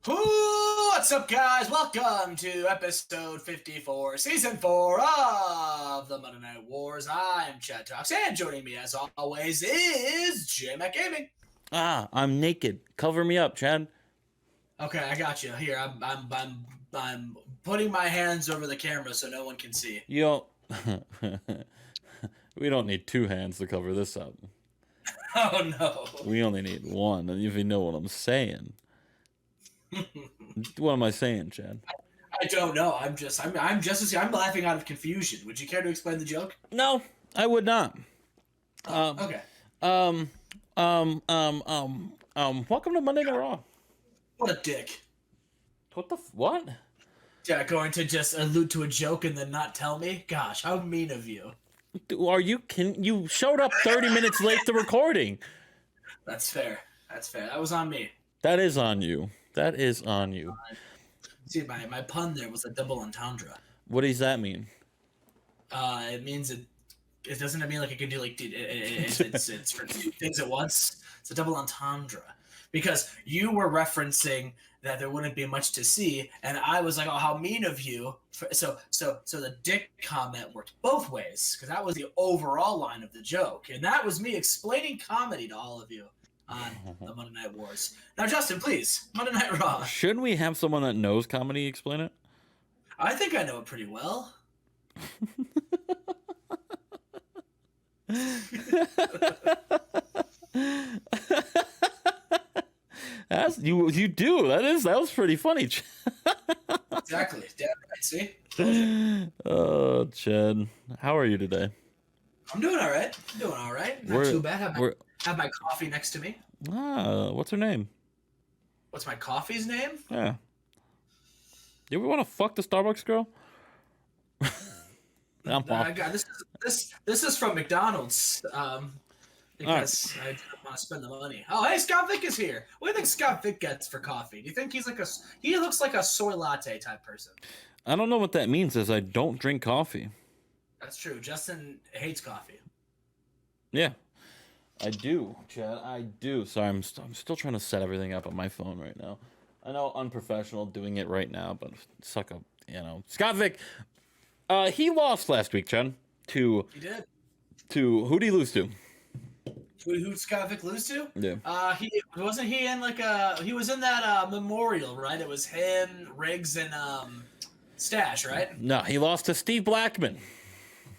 What's up, guys? Welcome to episode 54, season 4 of the Monday Night Wars. I'm Chad Talks, and joining me as always is Jmack Gaming. I'm naked. Cover me up, Chad. Okay, I got you. Here, I'm putting my hands over the camera so no one can see. You don't. We don't need two hands to cover this up. Oh no. We only need one, and if you know what I'm saying. What am I saying, Chad? I don't know. I'm laughing out of confusion. Would you care to explain the joke? No, I would not. Okay. Welcome to Monday Night Raw. What a dick. What? Yeah, going to just allude to a joke and then not tell me? Gosh, how mean of you. You showed up 30 minutes late to recording. That's fair. That was on me. That is on you. See, my pun there was a double entendre. What does that mean? It means it doesn't mean like it can do like it's for two things at once. It's a double entendre because you were referencing that there wouldn't be much to see, and I was like, "Oh, how mean of you!" So the dick comment worked both ways because that was the overall line of the joke, and that was me explaining comedy to all of you on the Monday Night Wars. Now, Justin, please, Monday Night Raw. Shouldn't we have someone that knows comedy explain it? I think I know it pretty well. You do. That was pretty funny. Exactly. Damn right. See? Oh, Chad. How are you today? I'm doing all right. Not too bad. Have my coffee next to me. What's her name? What's my coffee's name? Yeah. You ever want to fuck the Starbucks girl? This is from McDonald's. Because I don't want to spend the money. Oh, hey, Scott Vick is here. What do you think Scott Vick gets for coffee? Do you think he looks like a soy latte type person? I don't know what that means, as I don't drink coffee. That's true. Justin hates coffee. Yeah, I do, Chad. I do. Sorry, I'm still trying to set everything up on my phone right now. I know, unprofessional doing it right now, but suck up, Scott Vick. He lost last week, Chad. He did. Who did he lose to? Who Scott Vick lose to? Yeah. He was in that memorial, right? It was him, Riggs, and Stash, right? No, he lost to Steve Blackman.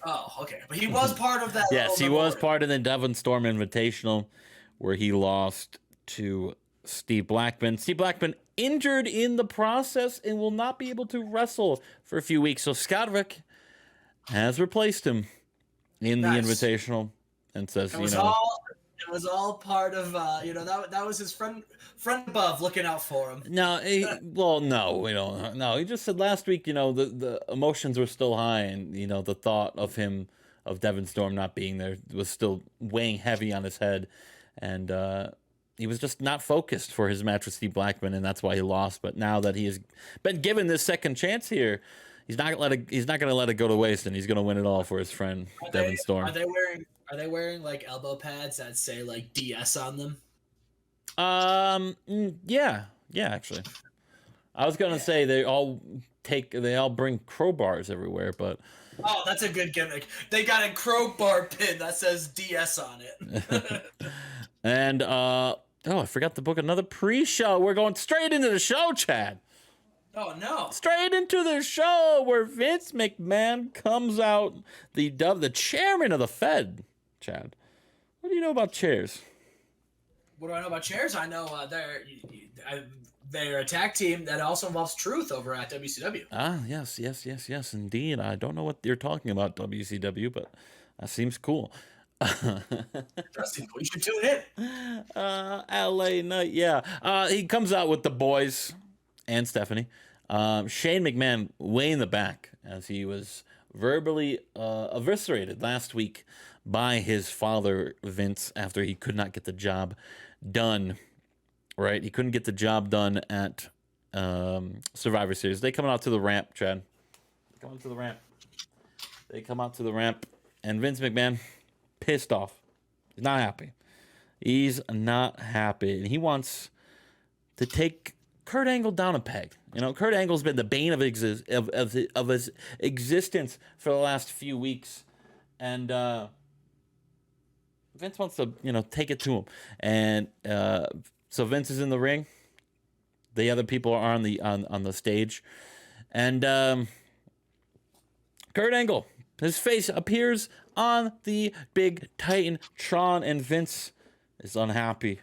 Oh, okay. But he was part of that. Yes, he memorial. was part of the Devon Storm Invitational, where he lost to Steve Blackman. Steve Blackman injured in the process and will not be able to wrestle for a few weeks. So Scott Vick has replaced him in the Invitational. And says, it was all part of that was his friend above looking out for him. No, no, we don't. No, he just said last week, the emotions were still high, and the thought of Devon Storm not being there was still weighing heavy on his head, and he was just not focused for his match with Steve Blackman, and that's why he lost. But now that he has been given this second chance here, he's not going to let it go to waste, and he's going to win it all for his friend Devon Storm. Are they wearing like elbow pads that say like DS on them? Yeah, actually. I was gonna say they all bring crowbars everywhere, but oh, that's a good gimmick. They got a crowbar pin that says DS on it. And I forgot to book another pre-show. We're going straight into the show, Chad. Oh, no. Straight into the show where Vince McMahon comes out, the chairman of the Fed, Chad. What do you know about chairs? What do I know about chairs? I know they're a tag team that also involves Truth over at WCW. Yes, indeed. I don't know what you're talking about, WCW, but that seems cool. Interesting. You should tune in. LA Knight, yeah. He comes out with the boys and Stephanie. Shane McMahon way in the back as he was verbally eviscerated last week by his father, Vince, after he could not get the job done. Right? He couldn't get the job done at Survivor Series. They come out to the ramp, Chad. They come out to the ramp, and Vince McMahon, pissed off. He's not happy. And he wants to take Kurt Angle down a peg. You know, Kurt Angle's been the bane of his existence for the last few weeks, and Vince wants to, take it to him. And so Vince is in the ring. The other people are on the stage, and Kurt Angle, his face appears on the big Titantron, and Vince is unhappy.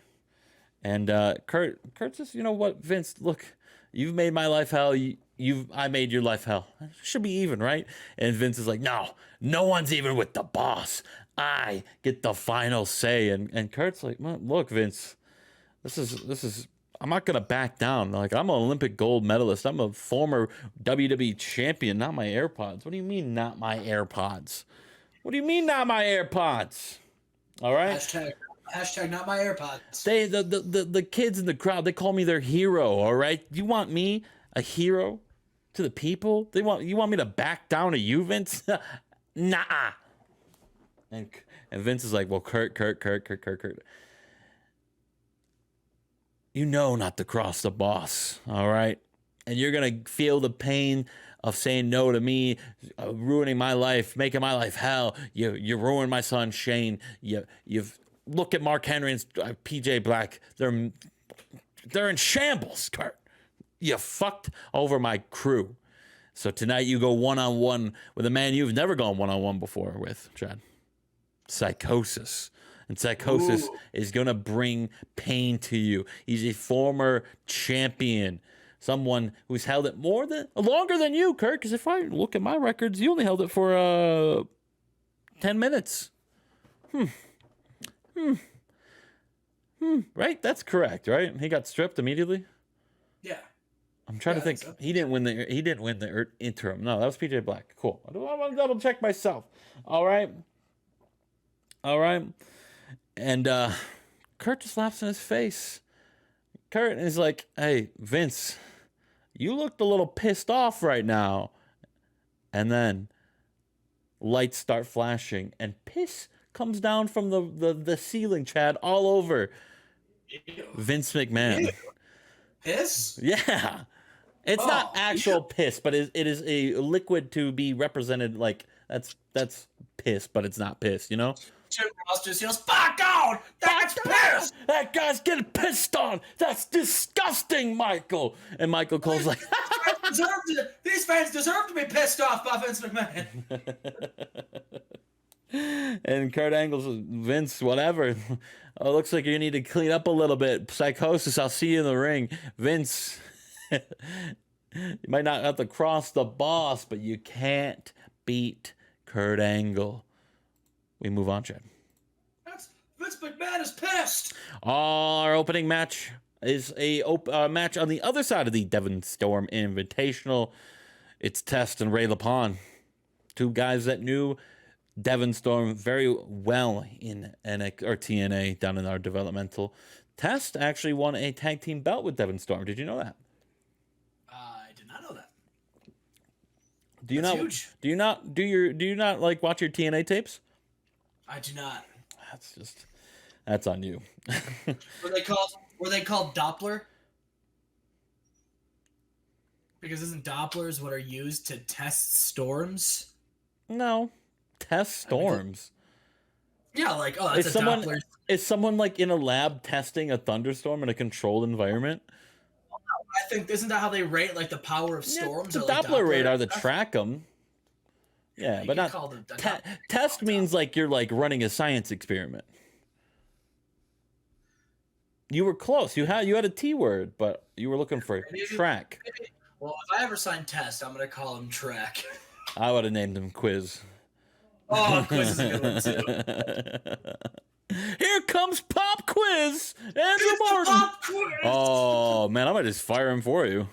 And Kurt says, "You know what, Vince? Look, you've made my life hell. I made your life hell. It should be even, right?" And Vince is like, "No one's even with the boss. I get the final say." And Kurt's like, well, "Look, Vince, this is. I'm not gonna back down. Like, I'm an Olympic gold medalist. I'm a former WWE champion. Not my AirPods. What do you mean, not my AirPods? What do you mean, not my AirPods? All right." Hashtag not my AirPods. The kids in the crowd, they call me their hero, all right? You want me, a hero, to the people? You want me to back down to you, Vince? Nah. And Vince is like, well, Kurt. You know not to cross the boss, all right? And you're going to feel the pain of saying no to me, ruining my life, making my life hell. You ruined my son, Shane. You've... Look at Mark Henry and PJ Black. They're in shambles, Kurt. You fucked over my crew. So tonight you go one-on-one with a man you've never gone one-on-one before with, Chad. Psychosis. And Psychosis is going to bring pain to you. He's a former champion. Someone who's held it longer than you, Kurt. Because if I look at my records, you only held it for 10 minutes. Right? That's correct, right? He got stripped immediately? Yeah. I'm trying to think. So. He didn't win the interim. No, that was PJ Black. Cool. I want to double check myself. All right. And Kurt just laughs in his face. Kurt is like, "Hey, Vince, you looked a little pissed off right now." And then lights start flashing and piss comes down from the ceiling, Chad, all over Ew. Vince McMahon. Ew. Piss? Yeah. It's not actual piss, but it is a liquid to be represented like that's piss, but it's not piss, you know? Jim Ross just yells, "Fuck on! That's piss!" That guy's getting pissed on. That's disgusting, Michael. And Michael Cole's like, these fans deserve to be pissed off by Vince McMahon. And Kurt Angle's, "Vince, whatever. Looks like you need to clean up a little bit. Psychosis, I'll see you in the ring. Vince, you might not have to cross the boss, but you can't beat Kurt Angle." We move on, Chad. Vince McMahon is pissed. Our opening match is a match on the other side of the Devon Storm Invitational. It's Test and Ray LaPon, two guys that knew Devon Storm very well in TNA down in our developmental. Test actually won a tag team belt with Devon Storm. Did you know that? I did not know that. Do you That's not? Huge. Do you not like watch your TNA tapes? I do not. That's on you. Were they called Doppler? Because isn't Dopplers what are used to test storms? No. Test storms. Yeah, like, oh, that's Doppler. Is someone like in a lab testing a thunderstorm in a controlled environment? I think isn't that how they rate like the power of storms? The like Doppler radar to track them. Yeah, but not test means like you're like running a science experiment. You were close. You had a T word, but you were looking for track. Well, if I ever sign Test, I'm gonna call him Track. I would have named him Quiz. Oh, Quiz is a good one too. Here comes Pop Quiz, Andrew Martin. Pop Quiz. Oh man, I might just fire him for you.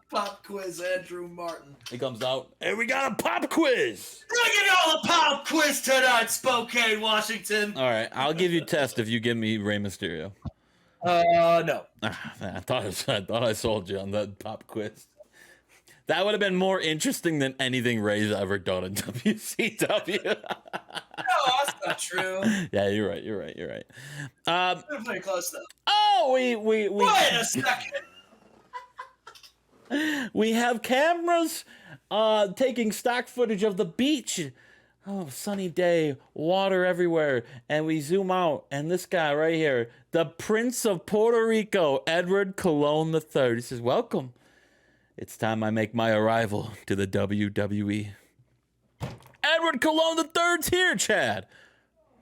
Pop Quiz, Andrew Martin. He comes out, and we got a Pop Quiz. Look at all the Pop Quiz tonight, Spokane, Washington. All right, I'll give you Test if you give me Rey Mysterio. No. I thought I sold you on that Pop Quiz. That would have been more interesting than anything Ray's ever done in WCW. No, that's not true. Yeah, you're right. We're pretty close though. Oh, we Wait a second. We have cameras taking stock footage of the beach. Oh, sunny day, water everywhere. And we zoom out, and this guy right here, the Prince of Puerto Rico, Edward Colon III. He says, welcome. It's time I make my arrival to the WWE. Edward Colon III's here, Chad.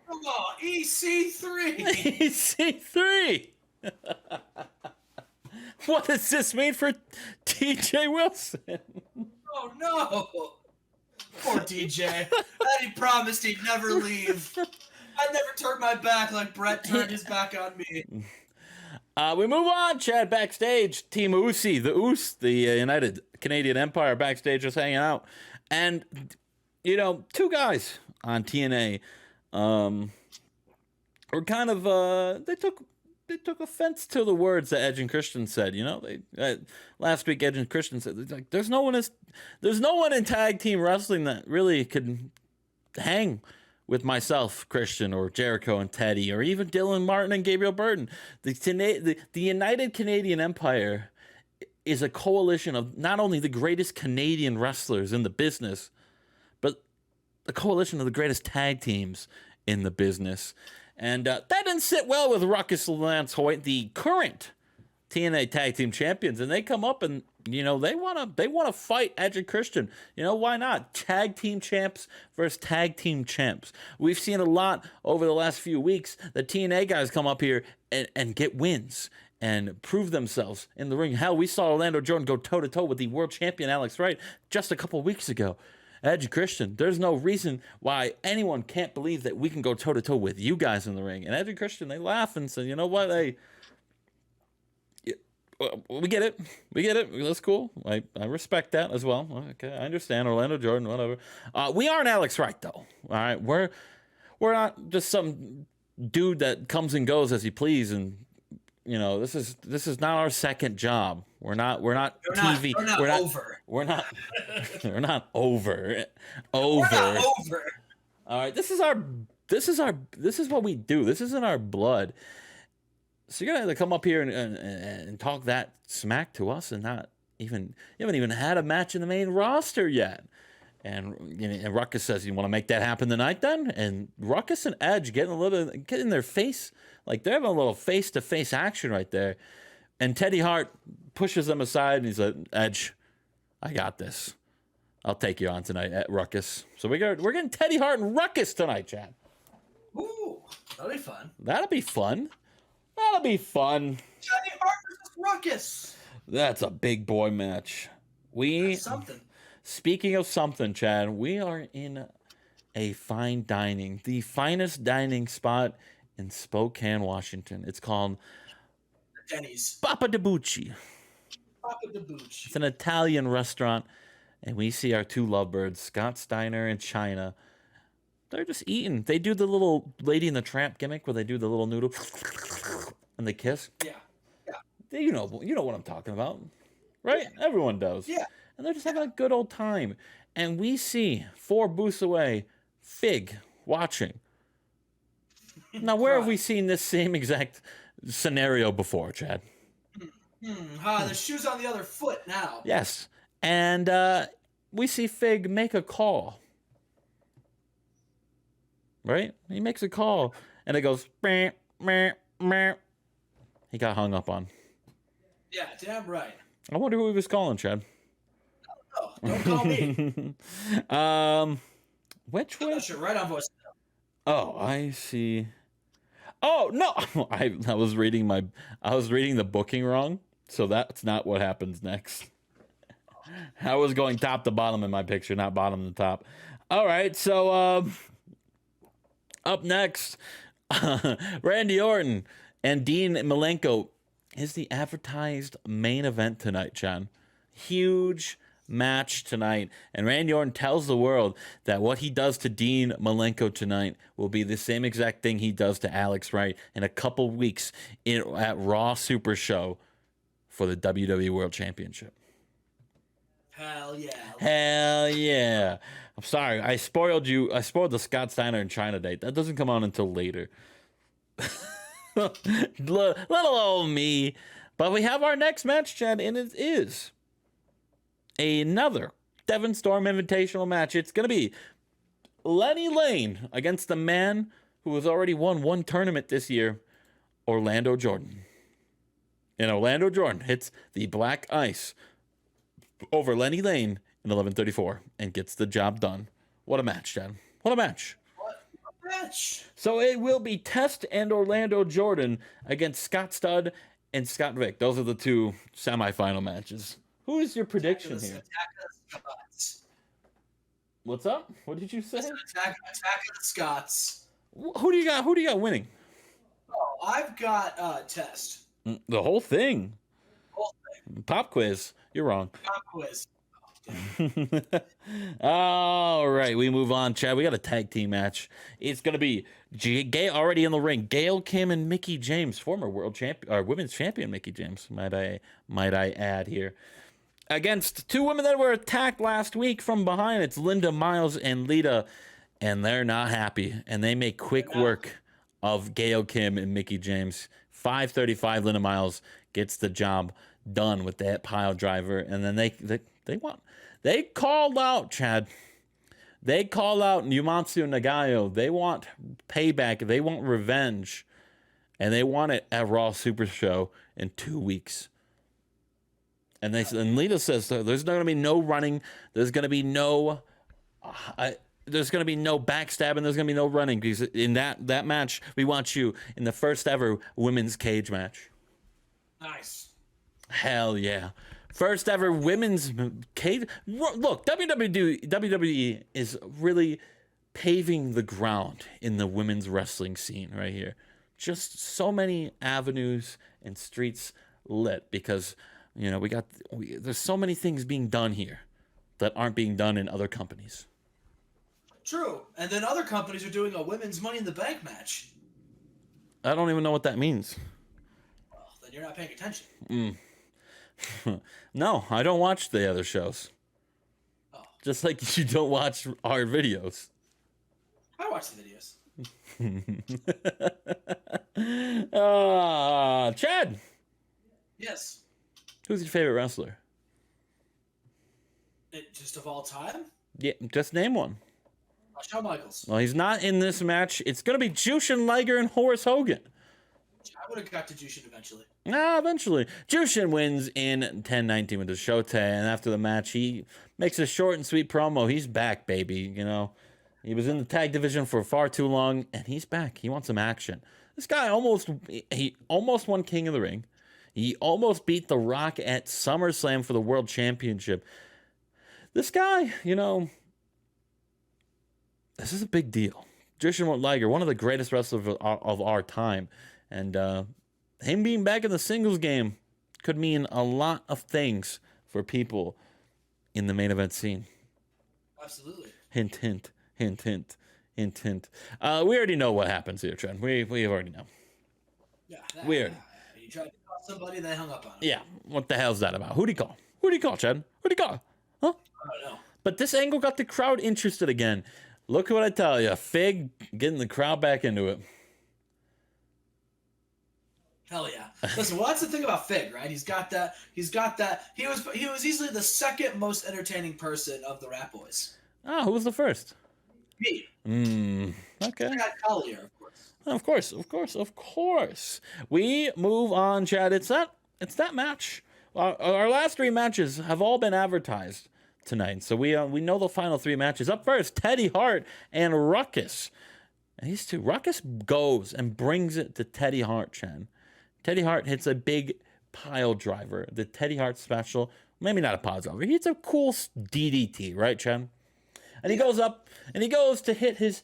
Oh, EC3. EC3. What does this mean for TJ Wilson? Oh, no. Poor DJ. And he promised he'd never leave. I'd never turn my back like Brett turned his back on me. We move on, Chad, backstage. Team Usi, the United Canadian Empire backstage just hanging out. And, you know, two guys on TNA were kind of, they took offense to the words that Edge and Christian said. You know, last week Edge and Christian said, like, there's no one in tag team wrestling that really could hang with myself, Christian, or Jericho and Teddy, or even Dylan Martin and Gabriel Burton. The United Canadian Empire is a coalition of not only the greatest Canadian wrestlers in the business, but a coalition of the greatest tag teams in the business. And that didn't sit well with Ruckus and Lance Hoyt, the current TNA Tag Team Champions. And they come up and, you know, they wanna fight Edge and Christian. You know, why not? Tag Team Champs versus Tag Team Champs. We've seen a lot over the last few weeks. The TNA guys come up here and get wins and prove themselves in the ring. Hell, we saw Orlando Jordan go toe-to-toe with the world champion Alex Wright just a couple weeks ago. Edge and Christian, there's no reason why anyone can't believe that we can go toe-to-toe with you guys in the ring. And Edge and Christian, they laugh and say, you know what, we get it. That's cool. I respect that as well. Okay, I understand. Orlando Jordan, whatever. We aren't Alex Wright, though. All right, we're not just some dude that comes and goes as he please. And you know, this is not our second job. We're not TV. We're not over. We're not over. We're not over. All right, this is what we do. This isn't our blood. So you're gonna have to come up here and talk that smack to us, and you haven't even had a match in the main roster yet. And Ruckus says, you want to make that happen tonight then? And Ruckus and Edge get in their face, like they're having a little face-to-face action right there. And Teddy Hart pushes them aside, and he's like, Edge, I got this. I'll take you on tonight at Ruckus. So we're getting Teddy Hart and Ruckus tonight, Chad. Ooh, that'll be fun. That'll be fun. Teddy Hart versus Ruckus. That's a big boy match. That's something. Speaking of something, Chad, we are in a fine dining, the finest dining spot in Spokane, Washington. It's called Denny's. Papa de Bucci. It's an Italian restaurant, and we see our two lovebirds, Scott Steiner and China. They're just eating. They do the little Lady and the Tramp gimmick where they do the little noodle and they kiss. Yeah. You know what I'm talking about, right? Yeah. Everyone does. Yeah. And they're just having a good old time. And we see 4 booths away, Fig watching. Now, where have we seen this same exact scenario before, Chad? The shoe's on the other foot now. Yes. And we see Fig make a call. Right? He makes a call. And it goes, meh, meh, meh. He got hung up on. Yeah, damn right. I wonder who he was calling, Chad. Oh, don't call me. Which way? Right on voice. Oh, I see. Oh no, I was reading the booking wrong, so that's not what happens next. I was going top to bottom in my picture, not bottom to top. All right, so up next, Randy Orton and Dean Malenko is the advertised main event tonight, John. Huge match tonight, and Randy Orton tells the world that what he does to Dean Malenko tonight will be the same exact thing he does to Alex Wright in a couple weeks at Raw Super Show for the WWE World Championship. Hell yeah. I'm sorry, I spoiled you. I spoiled the Scott Steiner and China date. That doesn't come on until later. Little old me. But we have our next match, Chad, and it is another Devon Storm Invitational match. It's going to be Lenny Lane against the man who has already won one tournament this year, Orlando Jordan. And Orlando Jordan hits the black ice over Lenny Lane in 11:34 and gets the job done. What a match, Chad. What a match. What a match. So it will be Test and Orlando Jordan against Scott Studd and Scott Vick. Those are the two semifinal matches. Who is your prediction here? Attack of the Scots. What's up? What did you say? Attack of the Scots. Who do you got? Who do you got winning? Oh, I've got Test. The whole thing. Whole thing. Pop quiz. You're wrong. Pop quiz. All right, we move on, Chad. We got a tag team match. It's gonna be Gay already in the ring. Gail Kim and Mickie James, former world champion or women's champion Mickie James, might I add here, against two women that were attacked last week from behind. It's Linda Miles and Lita, and they're not happy, and they make quick work of Gail Kim and Mickie James. 5:35, Linda Miles gets the job done with that pile driver, and then they called out, Chad. They call out Yumatsu Nagayo. They want payback. They want revenge. And they want it at Raw Super Show in 2 weeks. And Lita says there's going to be no running. There's going to be no backstabbing. There's going to be no running, because in that match, we want you in the first ever women's cage match. Nice. Hell yeah. First ever women's cage. Look, WWE is really paving the ground in the women's wrestling scene right here. Just so many avenues and streets lit, because, you know, there's so many things being done here that aren't being done in other companies. True. And then other companies are doing a women's Money in the Bank match. I don't even know what that means. Well, then you're not paying attention. No, I don't watch the other shows. Oh. Just like you don't watch our videos. I watch the videos. Chad. Yes. Who's your favorite wrestler? Just of all time? Yeah, just name one. Shawn Michaels. Well, he's not in this match. It's going to be Jushin Liger and Horace Hogan. I would have got to Jushin eventually. Eventually. Jushin wins in 10-19 with the Shotei, and after the match, he makes a short and sweet promo. He's back, baby. You know, he was in the tag division for far too long, and he's back. He wants some action. This guy almost won King of the Ring. He almost beat The Rock at SummerSlam for the World Championship. This guy, you know, this is a big deal. Jushin Liger, one of the greatest wrestlers of our time. And him being back in the singles game could mean a lot of things for people in the main event scene. Absolutely. Hint, hint, hint, hint, hint, hint. We already know what happens here, Trent. We already know. Yeah. Weird. You tried to call somebody, they hung up on him. Yeah. What the hell's that about? Who'd he call? Who'd he call, Chad? Who'd he call? Huh? I don't know. But this angle got the crowd interested again. Look what I tell you. Fig getting the crowd back into it. Hell yeah. Listen, well, that's the thing about Fig, right? He's got that. He was easily the second most entertaining person of the Rat Boys. Oh, who was the first? Me. Okay. I got Collier, of course. Of course. We move on, Chad. It's that match. Our last three matches have all been advertised tonight, so we know the final three matches. Up first, Teddy Hart and Ruckus. And these two, Ruckus goes and brings it to Teddy Hart, Chad. Teddy Hart hits a big pile driver, the Teddy Hart special. Maybe not a pile driver. He hits a cool DDT, right, Chad? And he goes up and he goes to hit his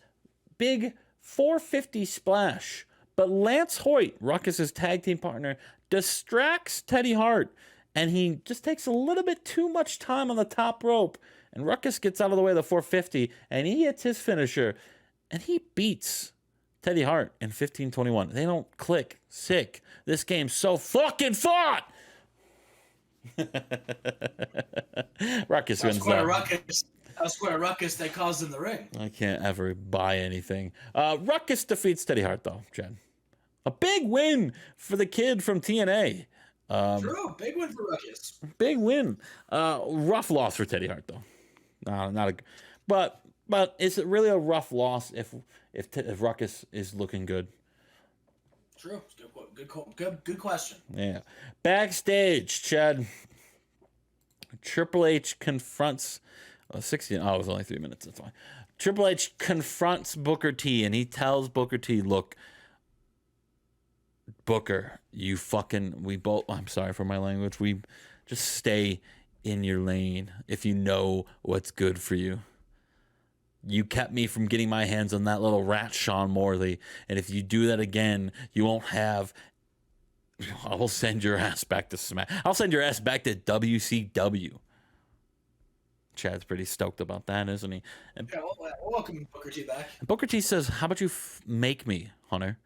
big 450 splash. But Lance Hoyt, Ruckus's tag team partner, distracts Teddy Hart. And he just takes a little bit too much time on the top rope. And Ruckus gets out of the way of the 450 and he hits his finisher. And he beats Teddy Hart in 15-21. They don't click. Sick. This game's so fucking fun. Ruckus wins that. That's quite a ruckus they caused in the ring. I can't ever buy anything. Ruckus defeats Teddy Hart, though, Jen. A big win for the kid from TNA. True, big win for Ruckus. Big win. Rough loss for Teddy Hart though. Not a, but is it really a rough loss if Ruckus is looking good? True. Good question. Yeah. Backstage, Chad. Triple H confronts 16. Oh, it was only 3 minutes. That's fine. Triple H confronts Booker T and he tells Booker T, look, Booker, I'm sorry for my language. We just stay in your lane if you know what's good for you. You kept me from getting my hands on that little rat Sean Morley. And if you do that again, you won't have. I will send your ass back to Smack. I'll send your ass back to WCW. Chad's pretty stoked about that, isn't he? And yeah, welcome Booker T back. Booker T says, how about you make me, Hunter?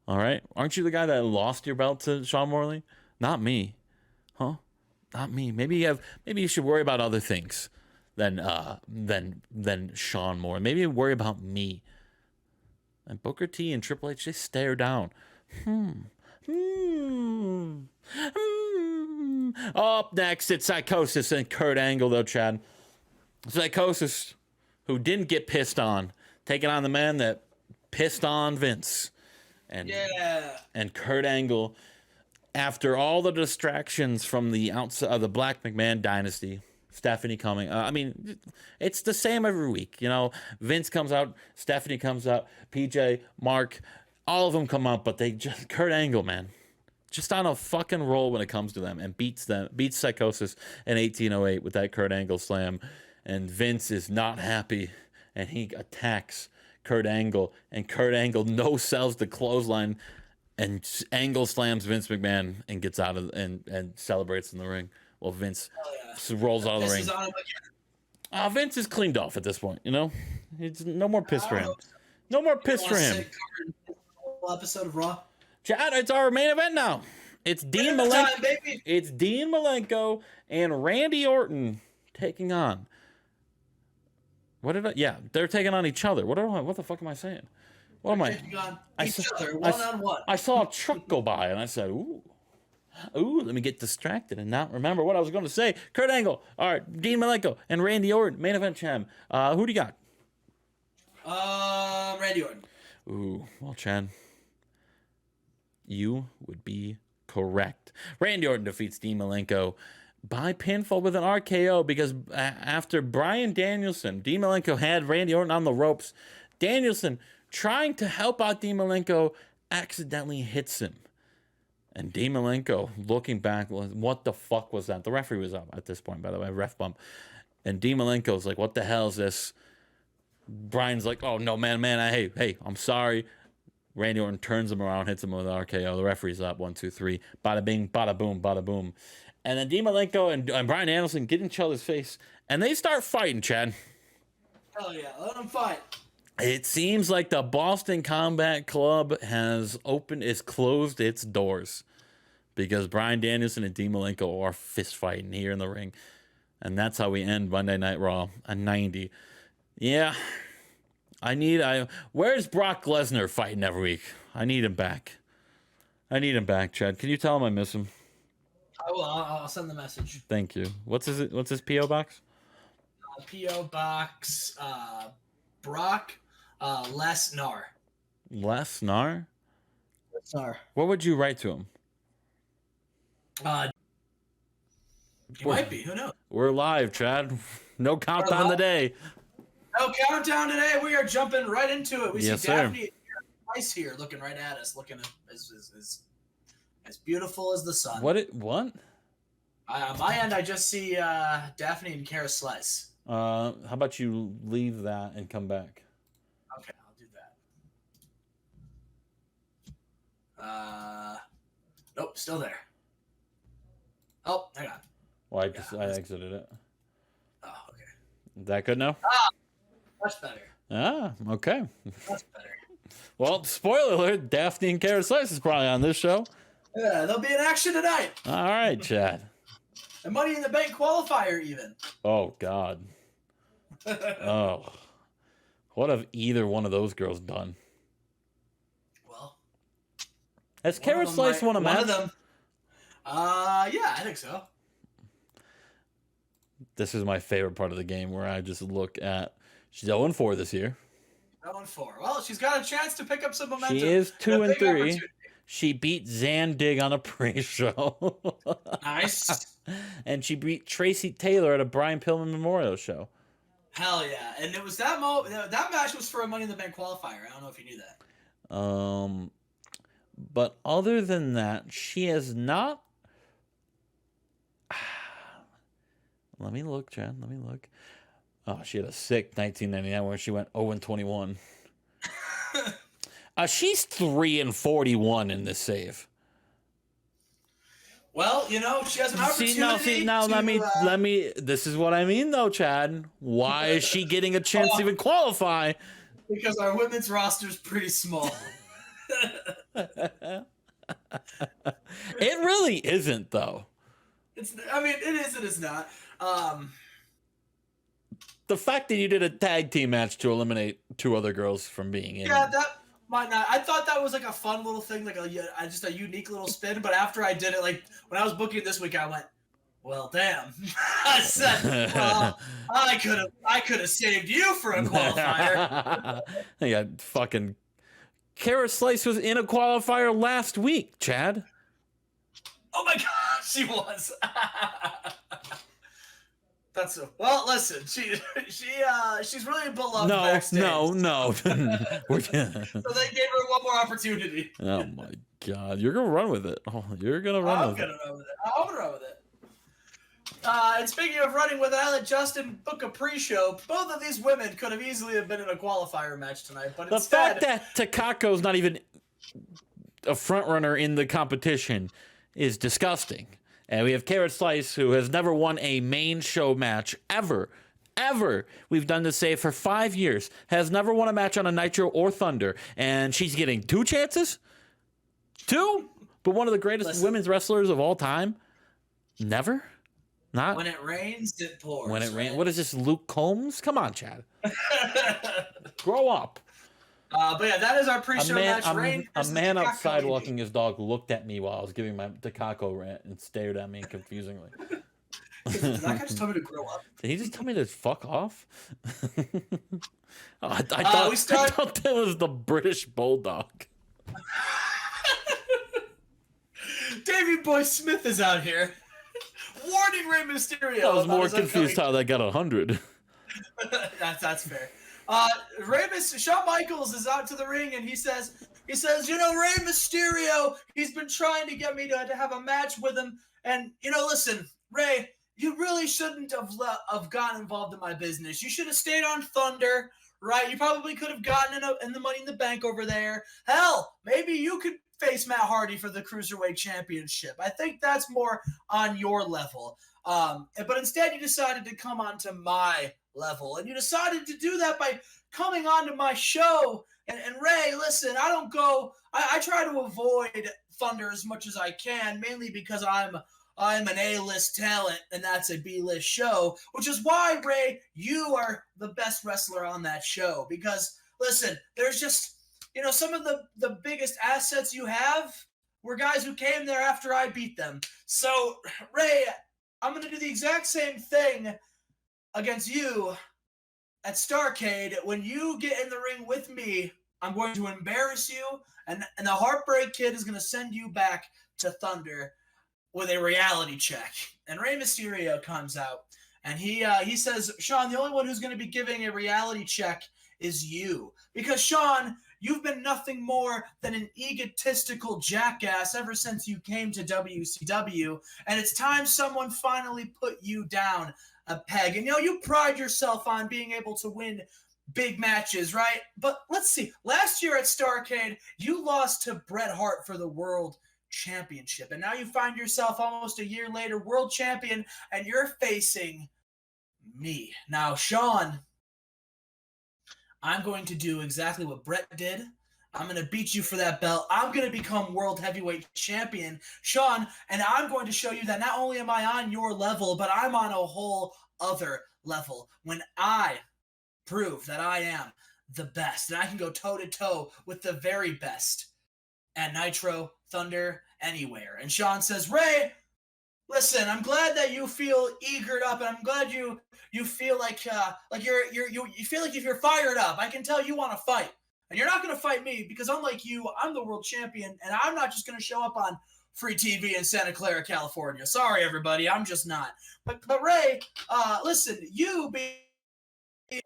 All right? Aren't you the guy that lost your belt to Sean Morley? Not me. Huh? Not me. Maybe you should worry about other things than Sean Morley. Maybe worry about me. And Booker T and Triple H, they stare down. Up next, it's Psychosis and Kurt Angle, though, Chad. Psychosis, who didn't get pissed on, taking on the man that pissed on Vince. And Kurt Angle, after all the distractions from the outside of the Black McMahon dynasty, Stephanie coming. I mean, it's the same every week. You know, Vince comes out, Stephanie comes out, PJ, Mark, all of them come out, but Kurt Angle, man, just on a fucking roll when it comes to them, and beats Psychosis in 1808 with that Kurt Angle slam. And Vince is not happy, and he attacks Kurt Angle, and Kurt Angle no-sells the clothesline, and Angle slams Vince McMahon and gets out of and celebrates in the ring. Well, Vince rolls out of the ring. Vince is cleaned off at this point, you know? It's no more piss for him. No more piss for him. Episode of Raw. Chad, it's our main event now. It's Dean Malenko. It's Dean Malenko and Randy Orton taking on. They're taking on each other. What the fuck am I saying? What am I? Taking on each other, one-on-one. I saw a truck go by and I said, ooh, let me get distracted and not remember what I was going to say. Kurt Angle, all right, Dean Malenko and Randy Orton, main event champ. Who do you got? Randy Orton. Ooh, well, Chad, you would be correct. Randy Orton defeats Dean Malenko by pinfall with an RKO because after Bryan Danielson, Dean Malenko had Randy Orton on the ropes. Danielson, trying to help out Dean Malenko, accidentally hits him. And Dean Malenko, looking back, what the fuck was that? The referee was up at this point, by the way, ref bump. And Dean Malenko's like, what the hell is this? Brian's like, oh, no, man, hey, I'm sorry. Randy Orton turns him around, hits him with an RKO. The referee's up, 1, 2, 3. Bada bing, bada boom, bada boom. And then Dean Malenko and Bryan Danielson get in each other's face, and they start fighting, Chad. Hell yeah, let them fight. It seems like the Boston Combat Club is closed its doors because Bryan Danielson and Dean Malenko are fist fighting here in the ring. And that's how we end Monday Night Raw, a 90. Yeah. Where's Brock Lesnar fighting every week? I need him back. Chad. Can you tell him I miss him? I will. I'll send the message. Thank you. What's his P.O. box? P.O. box, Brock Lesnar. Lesnar? Lesnar. What would you write to him? He might be. Who knows? We're live, Chad. No countdown today. No countdown today. We are jumping right into it. We yes, see Daphne Price here looking right at us, looking as beautiful as the sun. What? On my end, I just see Daphne and Kara Slice. How about you leave that and come back? Okay, I'll do that. Nope, still there. Oh, hang on. Well, I exited it. Oh, okay. Is that good now? Much better. Okay. Much better. Well, spoiler alert, Daphne and Kara Slice is probably on this show. Yeah, they'll be in action tonight. All right, Chad. The Money in the Bank qualifier, even. Oh, God. Oh. What have either one of those girls done? Well. Has Kara Slice won a match? One of them. Yeah, I think so. This is my favorite part of the game where I just look at. She's 0-4 this year. 0-4. Well, she's got a chance to pick up some She momentum. is And a 2 and big 3. opportunity. She beat Zandig on a pre-show. Nice. And she beat Tracy Taylor at a Brian Pillman Memorial show. Hell yeah. And it was that match was for a Money in the Bank qualifier. I don't know if you knew that. But other than that, she has not. Let me look, Chad. Let me look. Oh, she had a sick 1999 where she went 0-21. She's 3-41 in this save. Well, you know, she has an opportunity. Let me. This is what I mean, though, Chad. Why is she getting a chance to even qualify? Because our women's roster is pretty small. It really isn't, though. I mean, it is and it's not. The fact that you did a tag team match to eliminate 2 other girls from being in. Yeah, that might not. I thought that was like a fun little thing, like just a unique little spin. But after I did it, like when I was booking this week, I went, "Well, damn!" I said, "Well, I could have saved you for a qualifier." Yeah, fucking Kara Slice was in a qualifier last week, Chad. Oh my god, she was. Well. Listen, she's really beloved. Backstage. No. So they gave her one more opportunity. Oh my god, you're gonna run with it. Oh, you're gonna run with it. I'm gonna run with it. And speaking of running with it, I let Justin book a pre-show. Both of these women could have easily have been in a qualifier match tonight, but the fact that Takako's not even a front runner in the competition is disgusting. And we have Carrot Slice, who has never won a main show match ever. We've done this save for 5 years. Has never won a match on a Nitro or Thunder. And she's getting 2 chances? 2? But one of the greatest women's wrestlers of all time? Never? Not? When it rains, it pours. When it rains. What is this, Luke Combs? Come on, Chad. Grow up. But yeah, that is our pre-show match. A man outside walking his dog looked at me while I was giving my Takako rant and stared at me confusingly. Did that guy just tell me to grow up? Did he just tell me to fuck off? I thought that was the British Bulldog. Davey Boy Smith is out here. Warning Rey Mysterio. I was more confused how that got 100. That's fair. Shawn Michaels is out to the ring and he says, you know, Rey Mysterio, he's been trying to get me to have a match with him. And, you know, listen, Rey, you really shouldn't have gotten involved in my business. You should have stayed on Thunder, right? You probably could have gotten in the Money in the Bank over there. Hell, maybe you could face Matt Hardy for the Cruiserweight Championship. I think that's more on your level. But instead you decided to come onto my level, and you decided to do that by coming onto my show. And Rey, listen, I try to avoid Thunder as much as I can, mainly because I'm an A-list talent, and that's a B-list show, which is why, Rey, you are the best wrestler on that show. Because, listen, there's just, you know, some of the biggest assets you have were guys who came there after I beat them. So, Rey, I'm going to do the exact same thing against you at Starrcade. When you get in the ring with me, I'm going to embarrass you, and the Heartbreak Kid is going to send you back to Thunder with a reality check. And Rey Mysterio comes out, and he says, Sean, the only one who's going to be giving a reality check is you. Because, Sean, you've been nothing more than an egotistical jackass ever since you came to WCW, and it's time someone finally put you down a peg. And, you know, you pride yourself on being able to win big matches, right? But let's see. Last year at Starrcade, you lost to Bret Hart for the World Championship, and now you find yourself almost a year later world champion, and you're facing me. Now, Sean, I'm going to do exactly what Bret did. I'm going to beat you for that belt. I'm going to become world heavyweight champion, Sean, and I'm going to show you that not only am I on your level, but I'm on a whole other level when I prove that I am the best, and I can go toe-to-toe with the very best at Nitro, Thunder, anywhere. And Sean says, Ray, listen, I'm glad that you feel eagered up, and I'm glad you feel like you feel like if you're fired up. I can tell you want to fight, and you're not going to fight me because unlike you, I'm the world champion, and I'm not just going to show up on free TV in Santa Clara, California. Sorry, everybody, I'm just not. But Ray, listen, you being a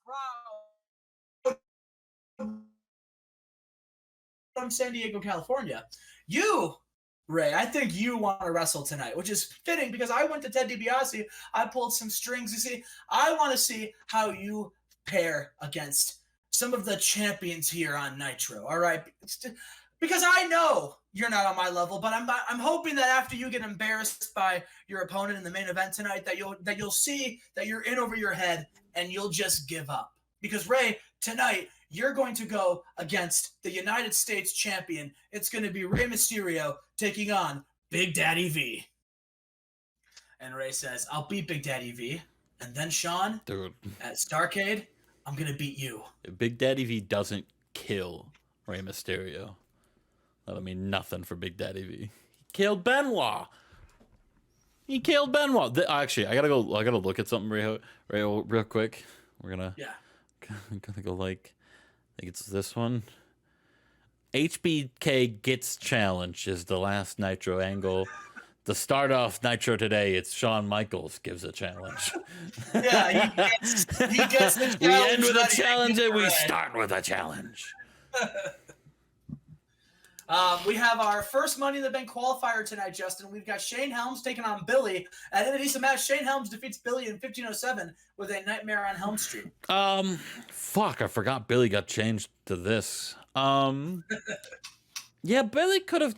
proud from San Diego, California, you, Ray, I think you want to wrestle tonight, which is fitting because I went to Ted DiBiase. I pulled some strings. You see, I want to see how you pair against some of the champions here on Nitro. All right, because I know you're not on my level, but I'm hoping that after you get embarrassed by your opponent in the main event tonight, that you'll see that you're in over your head and you'll just give up. Because Ray, tonight you're going to go against the United States champion. It's going to be Rey Mysterio taking on Big Daddy V. And Ray says, I'll beat Big Daddy V. And then, Sean, Dude, at Starrcade, I'm going to beat you. if Big Daddy V doesn't kill Rey Mysterio, that'll mean nothing for Big Daddy V. He killed Benoit. Actually, I gotta look at something real quick. We're gonna go like, I think it's this one. HBK gets challenged is the last Nitro angle. To start off Nitro today, it's Shawn Michaels gives a challenge. Yeah, he gets the challenge. We end with a challenge and we start with a challenge. We have our first Money in the Bank qualifier tonight, Justin. We've got Shane Helms taking on Billy. At the end of the match, Shane Helms defeats Billy in 1507 with a Nightmare on Helm Street. Fuck, I forgot Billy got changed to this. Yeah, Billy could have.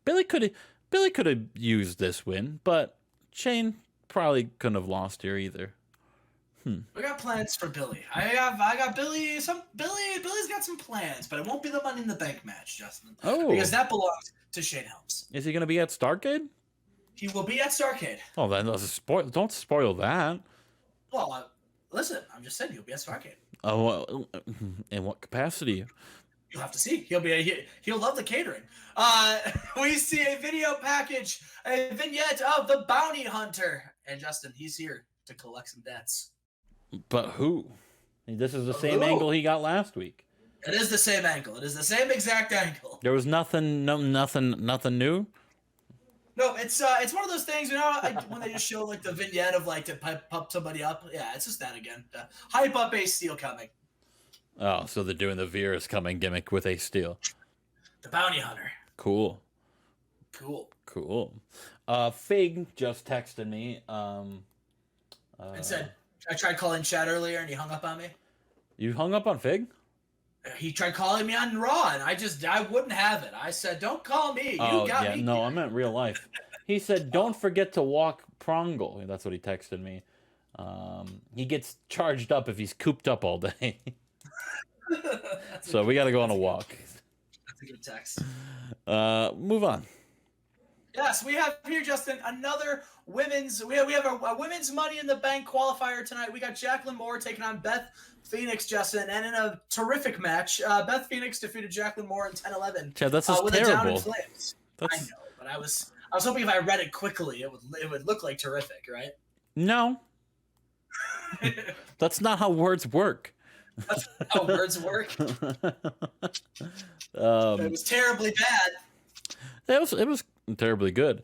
Billy could have used this win, but Shane probably couldn't have lost here either. We got plans for Billy. I got Billy. Billy's got some plans, but it won't be the Money in the Bank match, Justin. Oh, because that belongs to Shane Helms. Is he going to be at Starrcade? He will be at Starrcade. Oh, then don't spoil that. Well, listen, I'm just saying he'll be at Starrcade. Oh, well, in what capacity? You'll have to see. He'll love the catering. We see a video package, a vignette of the bounty hunter, and Justin, he's here to collect some debts. But who? This is the same angle he got last week. It is the same angle. It is the same exact angle. There was nothing new. No, it's one of those things, you know, when they just show like the vignette of like to pump somebody up. Yeah, it's just that again. Hype up Ace Steel coming. Oh, so they're doing the Veer is coming gimmick with Ace Steel. The bounty hunter. Cool. Fig just texted me. And said, I tried calling Chad earlier and he hung up on me. You hung up on Fig? He tried calling me on Raw and I wouldn't have it. I said, don't call me. You got me. No, I meant real life. He said, don't forget to walk Prongle. That's what he texted me. He gets charged up if he's cooped up all day. So we got to go on a walk. That's a good text. Move on. Yes, we have here, Justin, another women's. We have a women's Money in the Bank qualifier tonight. We got Jacqueline Moore taking on Beth Phoenix, Justin, and in a terrific match, Beth Phoenix defeated Jacqueline Moore in 10-11. Chad, that's just with terrible. A down in flames. I know, but I was hoping if I read it quickly, it would look like terrific, right? No, that's not how words work. That's how words work. It was terribly bad. It was terribly good.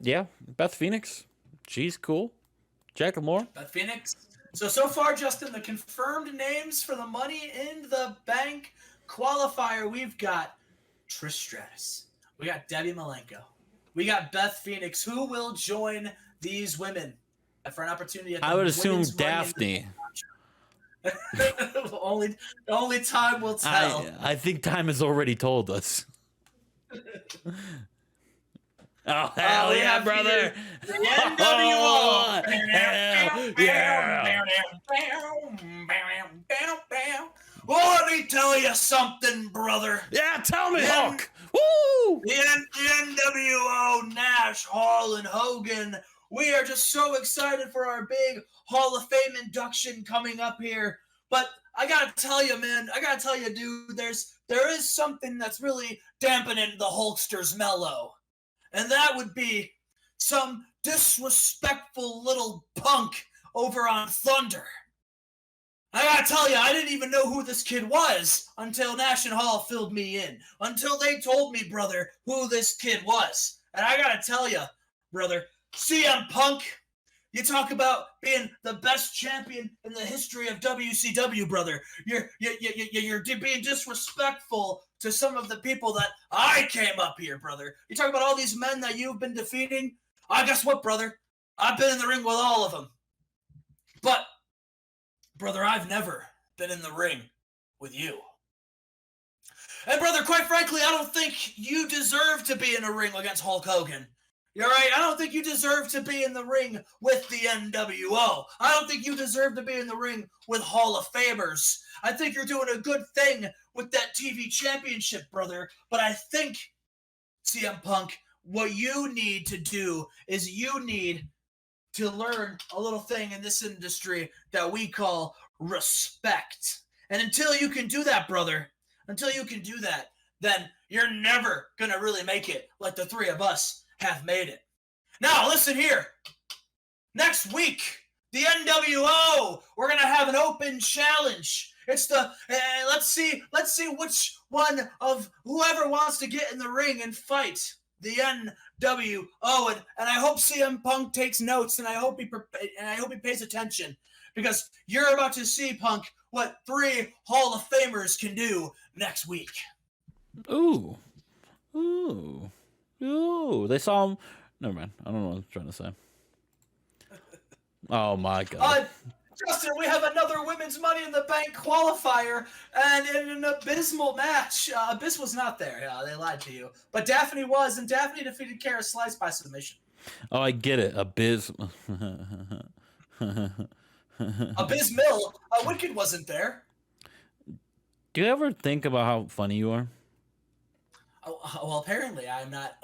Yeah. Beth Phoenix, she's cool. Jacqueline Moore. Beth Phoenix. So far, Justin, the confirmed names for the Money in the Bank qualifier, we've got Trish Stratus. We got Debbie Malenko. We got Beth Phoenix. Who will join these women for an opportunity at the I would assume women's Daphne. only time will tell. I think time has already told us. Oh, hell yeah, brother. The NWO. Hell yeah. Well, let me tell you something, brother. Yeah, tell me, Hulk. Woo! The NWO, Nash, Hall, and Hogan. We are just so excited for our big Hall of Fame induction coming up here. But I gotta tell you, man. I gotta tell you, dude. There is something that's really dampening the Hulkster's mellow, and that would be some disrespectful little punk over on Thunder. I gotta tell you, I didn't even know who this kid was until National Hall filled me in. Until they told me, brother, who this kid was. And I gotta tell you, brother, CM Punk, you talk about being the best champion in the history of WCW, brother. You're being disrespectful to some of the people that I came up here, brother. You talk about all these men that you've been defeating. Guess what, brother? I've been in the ring with all of them. But, brother, I've never been in the ring with you. And, brother, quite frankly, I don't think you deserve to be in a ring against Hulk Hogan. You're right. I don't think you deserve to be in the ring with the NWO. I don't think you deserve to be in the ring with Hall of Famers. I think you're doing a good thing with that TV championship, brother. But I think, CM Punk, what you need to do is you need to learn a little thing in this industry that we call respect. And until you can do that, brother, until you can do that, then you're never going to really make it like the three of us have made it. Now, listen here. Next week, the NWO, we're going to have an open challenge. It's the, let's see which one of whoever wants to get in the ring and fight the NWO. And I hope CM Punk takes notes, and I hope he pays attention, because you're about to see, Punk, what 3 Hall of Famers can do next week. Ooh. They saw him. Never mind. I don't know what I'm trying to say. Oh my God. Justin, we have another Women's Money in the Bank qualifier, and in an abysmal match. Abyss was not there. Yeah, they lied to you. But Daphne was, and Daphne defeated Kara Slice by submission. Oh, I get it. Abyss. Abysmal. Wicked wasn't there. Do you ever think about how funny you are? Well, apparently I'm not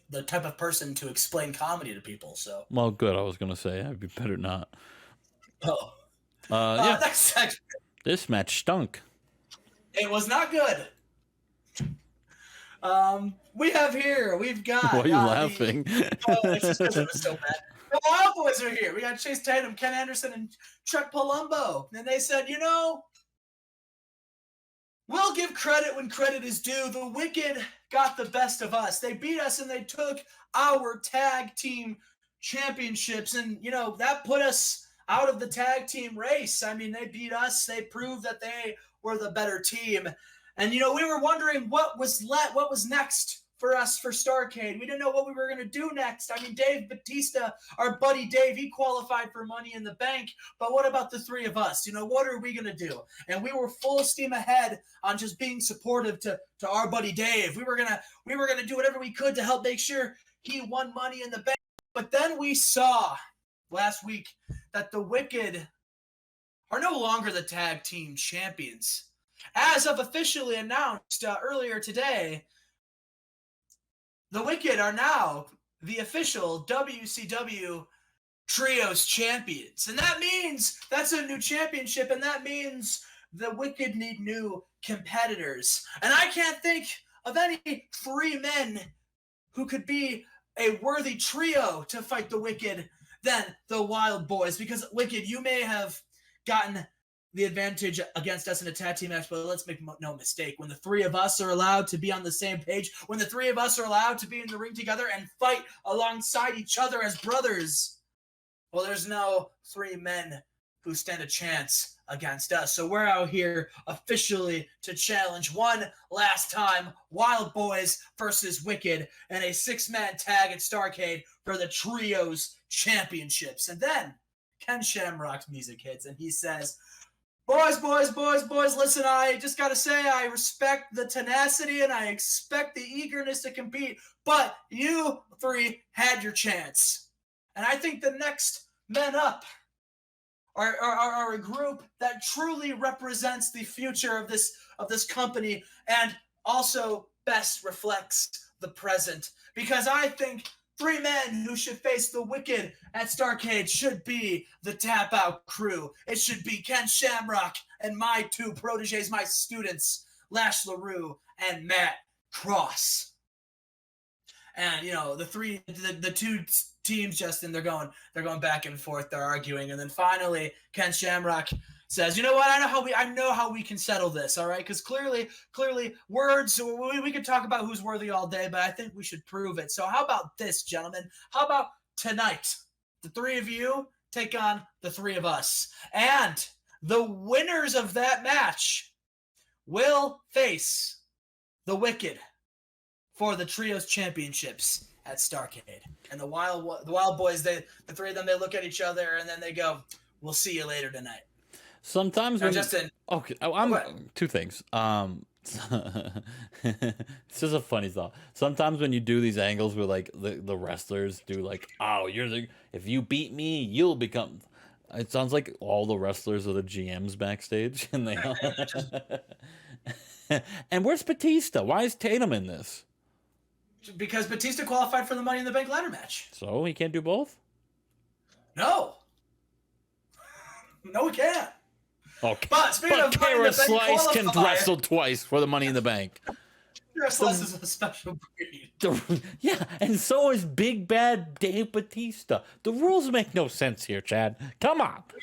the type of person to explain comedy to people. So. Well, good. I was gonna say I'd be better not. Oh. Yeah. Next section. This match stunk. It was not good. We've got. Why are you laughing? It's just because it was so bad. The Wild Boys are here. We got Chase Tatum, Ken Anderson, and Chuck Palumbo. And they said, we'll give credit when credit is due. The Wicked got the best of us. They beat us, and they took our tag team championships. And, that put us out of the tag team race. I mean, they beat us. They proved that they were the better team. And, we were wondering what was next for us for Starrcade. We didn't know what we were going to do next. I mean, Dave Batista, our buddy Dave, he qualified for Money in the Bank. But what about the three of us? What are we going to do? And we were full steam ahead on just being supportive to our buddy Dave. We were going to do whatever we could to help make sure he won Money in the Bank. But then we saw last week that the Wicked are no longer the tag team champions. As of officially announced earlier today, the Wicked are now the official WCW Trios champions. And that means that's a new championship, and that means the Wicked need new competitors. And I can't think of any 3 men who could be a worthy trio to fight the Wicked than the Wild Boys. Because, Wicked, you may have gotten the advantage against us in a tag team match, but let's make no mistake. When the 3 of us are allowed to be on the same page, when the 3 of us are allowed to be in the ring together and fight alongside each other as brothers, well, there's no 3 men who stand a chance against us. So we're out here officially to challenge one last time, Wild Boys versus Wicked, and a 6-man tag at Starrcade for the Trios Championships. And then Ken Shamrock's music hits, and he says, boys, listen, I just got to say I respect the tenacity and I expect the eagerness to compete, but you 3 had your chance. And I think the next men up are a group that truly represents the future of this company and also best reflects the present. Because I think 3 men who should face the Wicked at Starrcade should be the Tap Out crew. It should be Ken Shamrock and my 2 proteges, my students, Lash LaRue and Matt Cross. And the 2 teams, Justin, they're going back and forth, they're arguing, and then finally Ken Shamrock says, "You know what? I know how we can settle this, all right? Because clearly, words. We could talk about who's worthy all day, but I think we should prove it. So how about this, gentlemen? How about tonight? The 3 of you take on the 3 of us, and the winners of that match will face the Wicked for the Trios Championships at Starrcade." And the Wild Boys, the 3 of them, they look at each other and then they go, "We'll see you later tonight." Sometimes when Justin, okay, I'm 2 things. This is a funny thought. Sometimes when you do these angles where like the wrestlers do like, "Oh, if you beat me, you'll become." It sounds like all the wrestlers are the GMs backstage, and they. And where's Batista? Why is Tatum in this? Because Batista qualified for the Money in the Bank ladder match. So he can't do both? No, he can't. Okay. But speaking of Money in Kara the Bank Slice can qualifier, wrestle twice for the Money in the Bank. Kara Slice is a special breed. Yeah, and so is Big Bad Dave Batista. The rules make no sense here, Chad. Come on. We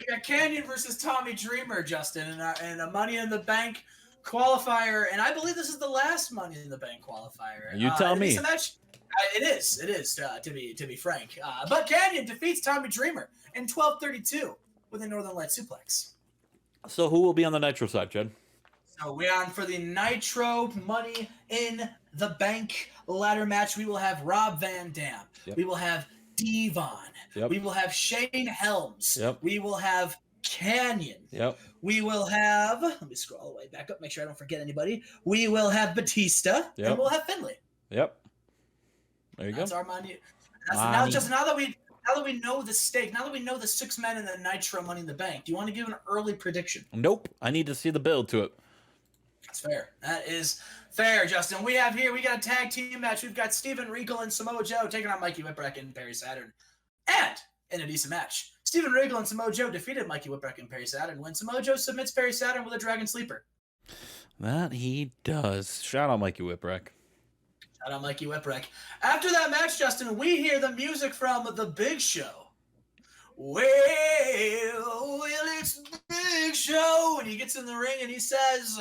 got Canyon versus Tommy Dreamer, Justin, and a Money in the Bank qualifier, and I believe this is the last Money in the Bank qualifier. You tell me. It is to be frank. But Canyon defeats Tommy Dreamer in 12:32 with a Northern Light suplex. So who will be on the Nitro side, Chad? So we're on for the Nitro Money in the Bank ladder match. We will have Rob Van Dam. Yep. We will have Devon. Yep. We will have Shane Helms. Yep. We will have Canyon. Yep. We will have, let me scroll all the way back up, make sure I don't forget anybody. We will have Batista, Yep. and we'll have Finlay. Yep. There you That's go. our money. Now that we know the stake, now that we know the 6 men in the Nitro Money in the Bank, do you want to give an early prediction? Nope. I need to see the build to it. That's fair. That is fair, Justin. We got a tag team match. We've got Steven Regal and Samoa Joe taking on Mikey Whipwreck and Perry Saturn. And in a decent match, Steven Regal and Samoa Joe defeated Mikey Whipwreck and Perry Saturn when Samoa Joe submits Perry Saturn with a Dragon Sleeper. That he does. Shout out Mikey Whipwreck. Shout out Mikey Whipwreck. After that match, Justin, we hear the music from The Big Show. Well, it's The Big Show. And he gets in the ring and he says,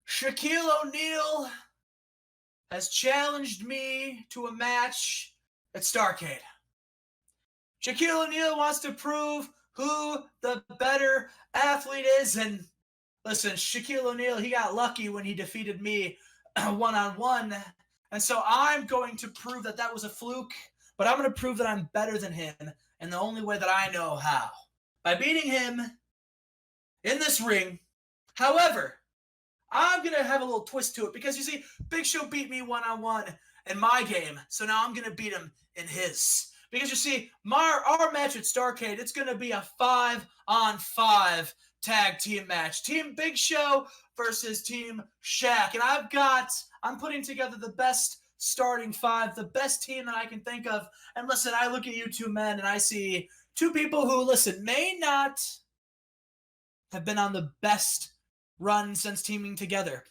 "Shaquille O'Neal has challenged me to a match at Starrcade. Shaquille O'Neal wants to prove who the better athlete is." And listen, Shaquille O'Neal, he got lucky when he defeated me one-on-one. And so I'm going to prove that was a fluke, but I'm going to prove that I'm better than him. And the only way that I know how, by beating him in this ring. However, I'm going to have a little twist to it because, you see, Big Show beat me one-on-one in my game. So now I'm going to beat him in his. Because, you see, our match at Starrcade, it's going to be a 5-on-5 tag team match. Team Big Show versus Team Shaq. And I'm putting together the best starting 5, the best team that I can think of. And listen, I look at you 2 men and I see 2 people who, listen, may not have been on the best run since teaming together.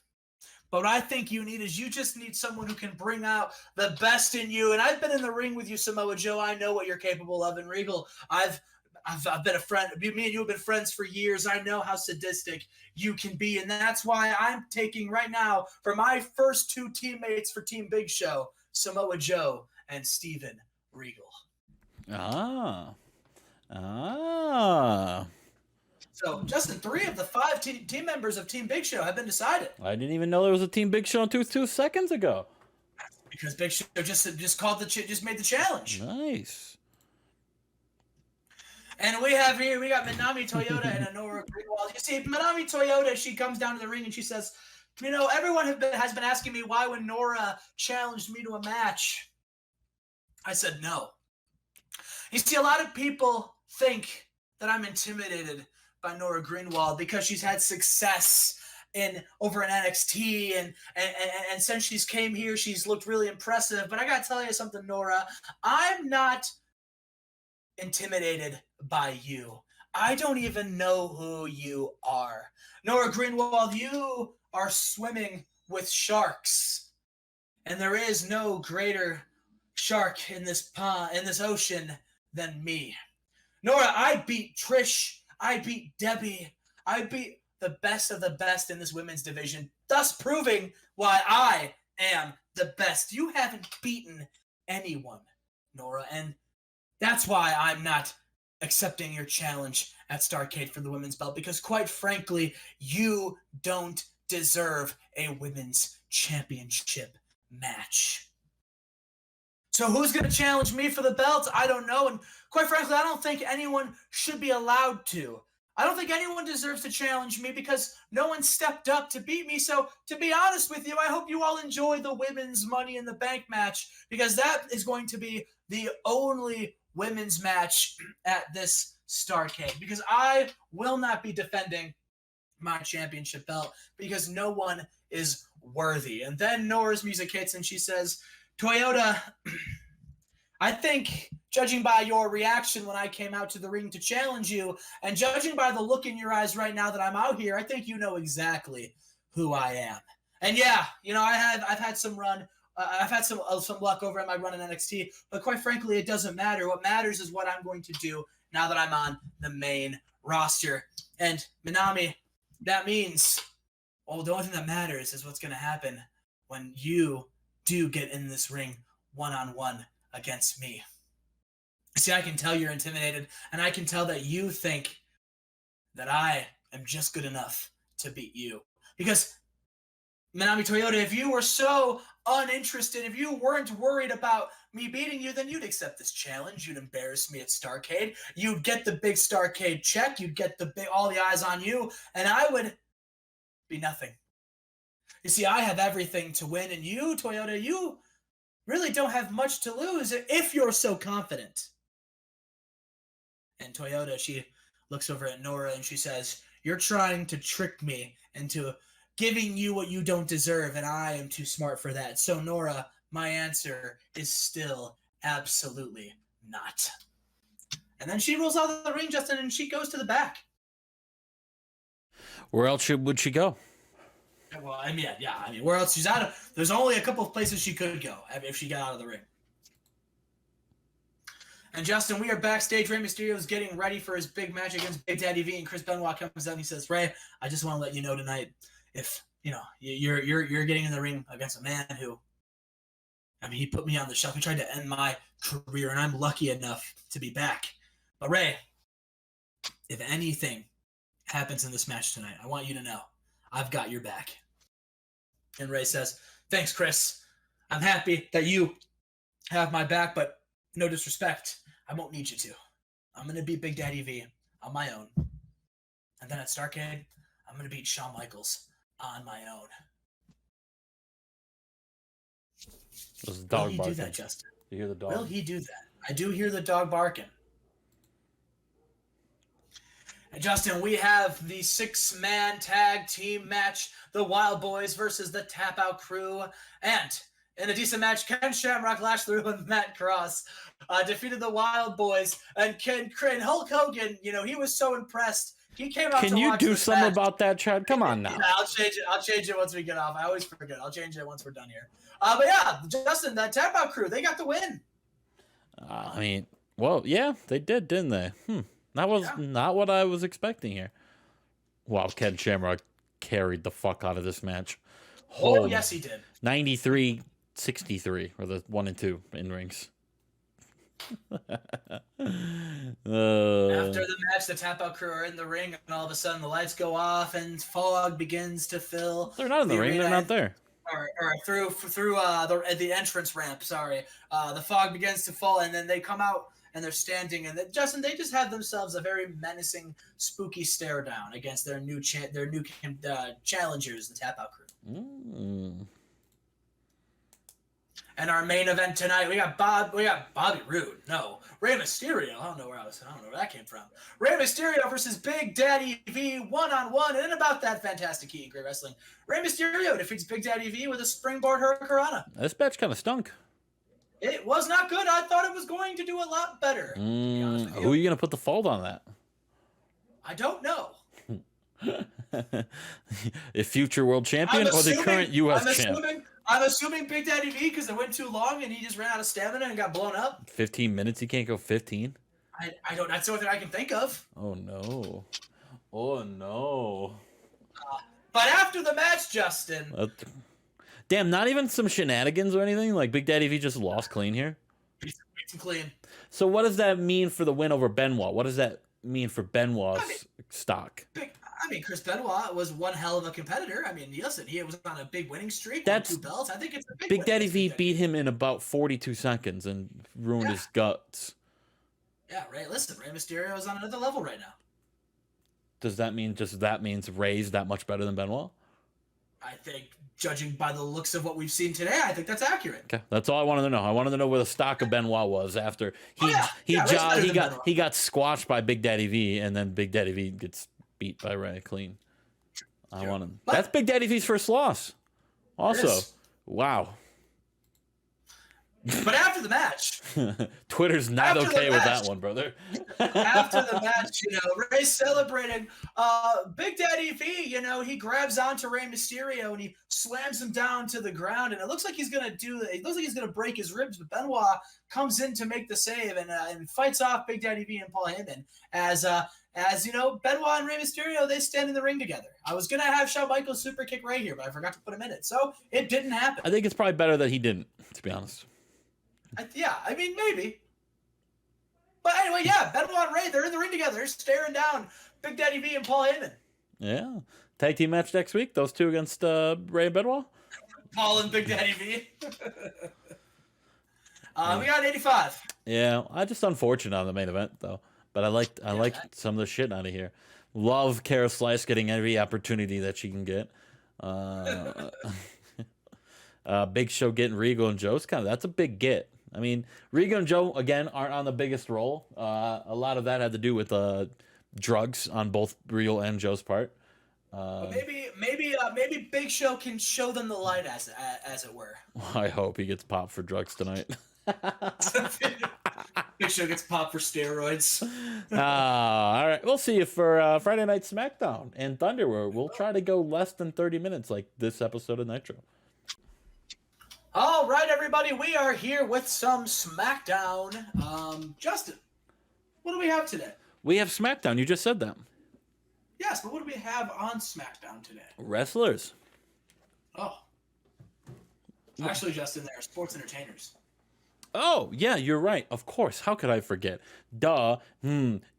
But what I think you just need someone who can bring out the best in you. And I've been in the ring with you, Samoa Joe. I know what you're capable of. And Regal, I've been a friend. Me and you have been friends for years. I know how sadistic you can be. And that's why I'm taking right now for my first 2 teammates for Team Big Show, Samoa Joe and Steven Regal. So, Justin, 3 of the 5 team members of Team Big Show have been decided. I didn't even know there was a Team Big Show until 2 seconds ago. Because Big Show just made the challenge. Nice. And we got Minami Toyota and Honora Greenwald. You see, Minami Toyota, she comes down to the ring and she says, everyone has been asking me why when Nora challenged me to a match, I said no. You see, a lot of people think that I'm intimidated by Nora Greenwald because she's had success in over in NXT, and since she's came here, she's looked really impressive. But I gotta tell you something, Nora. I'm not intimidated by you. I don't even know who you are. Nora Greenwald, you are swimming with sharks. And there is no greater shark in this pond, in this ocean, than me. Nora, I beat Trish. I beat Debbie. I beat the best of the best in this women's division, thus proving why I am the best. You haven't beaten anyone, Nora, and that's why I'm not accepting your challenge at Starrcade for the women's belt, because quite frankly, you don't deserve a women's championship match. So who's going to challenge me for the belt? I don't know, and quite frankly, I don't think anyone should be allowed to. I don't think anyone deserves to challenge me because no one stepped up to beat me. So to be honest with you, I hope you all enjoy the women's Money in the Bank match, because that is going to be the only women's match at this Starrcade, because I will not be defending my championship belt because no one is worthy. And then Nora's music hits and she says, Toyota, I think, judging by your reaction when I came out to the ring to challenge you, and judging by the look in your eyes right now that I'm out here, I think you know exactly who I am. And yeah, you know, I've had some run. I've had some luck over at my run in NXT, but quite frankly, it doesn't matter. What matters is what I'm going to do now that I'm on the main roster. And Minami, that means, well, the only thing that matters is what's going to happen when you do get in this ring one-on-one against me. See, I can tell you're intimidated, and I can tell that you think that I am just good enough to beat you. Because, Minami Toyota, if you were so uninterested, if you weren't worried about me beating you, then you'd accept this challenge. You'd embarrass me at Starrcade. You'd get the big Starrcade check. You'd get all the eyes on you, and I would be nothing. You see, I have everything to win, and you, Toyota, you really don't have much to lose if you're so confident. And Toyota, she looks over at Nora and she says, you're trying to trick me into giving you what you don't deserve, and I am too smart for that. So, Nora, my answer is still absolutely not. And then she rolls out of the ring, Justin, and she goes to the back. Where else would she go? Well, I mean, yeah. I mean, where else? She's out of. There's only a couple of places she could go if she got out of the ring. And Justin, we are backstage. Rey Mysterio is getting ready for his big match against Big Daddy V, and Chris Benoit comes out and he says, "Ray, I just want to let you know tonight, if you know you're getting in the ring against a man who, I mean, he put me on the shelf. He tried to end my career, and I'm lucky enough to be back. But Ray, if anything happens in this match tonight, I want you to know I've got your back." And Ray says, "Thanks, Chris. I'm happy that you have my back, but no disrespect, I won't need you to. I'm going to beat Big Daddy V on my own. And then at Starrcade, I'm going to beat Shawn Michaels on my own." There's a dog barking. Will he do that, Justin? You hear the dog? Will he do that? I do hear the dog barking. And Justin, we have the 6-man tag team match, the Wild Boys versus the Tap Out Crew. And in a decent match, Ken Shamrock, Lash Through, and Matt Cross defeated the Wild Boys. And Hulk Hogan, you know, he was so impressed. He came out to watch. Can you do something about that, Chad? Come on now. Yeah, I'll change it once we get off. I always forget. I'll change it once we're done here. But yeah, Justin, that Tap Out Crew, they got the win. I mean, well, yeah, they did, didn't they? That was not what I was expecting here. Wow, Ken Shamrock carried the fuck out of this match. Oh, yes, he did. 93-63 were the 1 and 2 in rings. After the match, the Tap Out Crew are in the ring, and all of a sudden the lights go off and fog begins to fill. They're not in the ring. They're not there. Or through the entrance ramp. Sorry, the fog begins to fall, and then they come out and they're standing, and Justin, they just have themselves a very menacing, spooky stare down against their new challengers, the Tap Out Crew. And our main event tonight, we got Bobby Roode. No, Rey Mysterio. I don't know where that came from. Rey Mysterio versus Big Daddy V 1-on-1. And about that fantastic heat and great wrestling, Rey Mysterio defeats Big Daddy V with a springboard hurricanrana. This match kind of stunk. It was not good. I thought it was going to do a lot better. Who are you gonna put the fault on that? I don't know. The future world champion or the current U.S. champ? I'm assuming Big Daddy V because it went too long and he just ran out of stamina and got blown up. 15 minutes? He can't go 15? I don't. That's the only thing I can think of. Oh no! Oh no! But after the match, Justin. Damn! Not even some shenanigans or anything. Like Big Daddy V just lost clean here. He's clean. So what does that mean for the win over Benoit? What does that mean for Benoit's stock? Chris Benoit was one hell of a competitor. I mean, listen, he was on a big winning streak. That's 2 belts. I think it's a Big Daddy V beat him in about 42 seconds and ruined his guts. Yeah, Ray. Listen, Rey Mysterio is on another level right now. Does that mean that means Rey's that much better than Benoit? I think, judging by the looks of what we've seen today, I think that's accurate. Okay, that's all I wanted to know. I wanted to know where the stock of Benoit was after he got squashed by Big Daddy V, and then Big Daddy V gets beat by Rey clean. That's Big Daddy V's first loss. Also, wow. But after the match, Twitter's not okay with that one, brother. After the match, Rey's celebrating. Big Daddy V, he grabs onto Rey Mysterio and he slams him down to the ground, and it looks like he's gonna break his ribs. But Benoit comes in to make the save and fights off Big Daddy V and Paul Heyman as Benoit and Rey Mysterio, they stand in the ring together. I was gonna have Shawn Michaels super kick Rey here, but I forgot to put him in it, so it didn't happen. I think it's probably better that he didn't, to be honest. I mean, maybe. But anyway, Benoit and Rey, they're in the ring together, staring down Big Daddy V and Paul Heyman. Yeah. Tag team match next week, those two against Rey and Benoit? Paul and Big Daddy V. We got 85. Yeah, just unfortunate on the main event, though. But I liked some of the shit out of here. Love Cara Slice getting every opportunity that she can get. Big Show getting Regal and Joe. That's a big get. I mean, Regal and Joe, again, aren't on the biggest role. A lot of that had to do with drugs on both Regal and Joe's part. Maybe Big Show can show them the light, as it were. I hope he gets popped for drugs tonight. Big Show gets popped for steroids. All right. We'll see you for Friday Night SmackDown and Thunder, where we'll try to go less than 30 minutes like this episode of Nitro. All right, everybody, we are here with some SmackDown. Justin, what do we have today? We have SmackDown. You just said that. Yes, but what do we have on SmackDown today? Wrestlers. Oh. Actually, Justin, they're sports entertainers. Oh, yeah, you're right. Of course. How could I forget? Duh.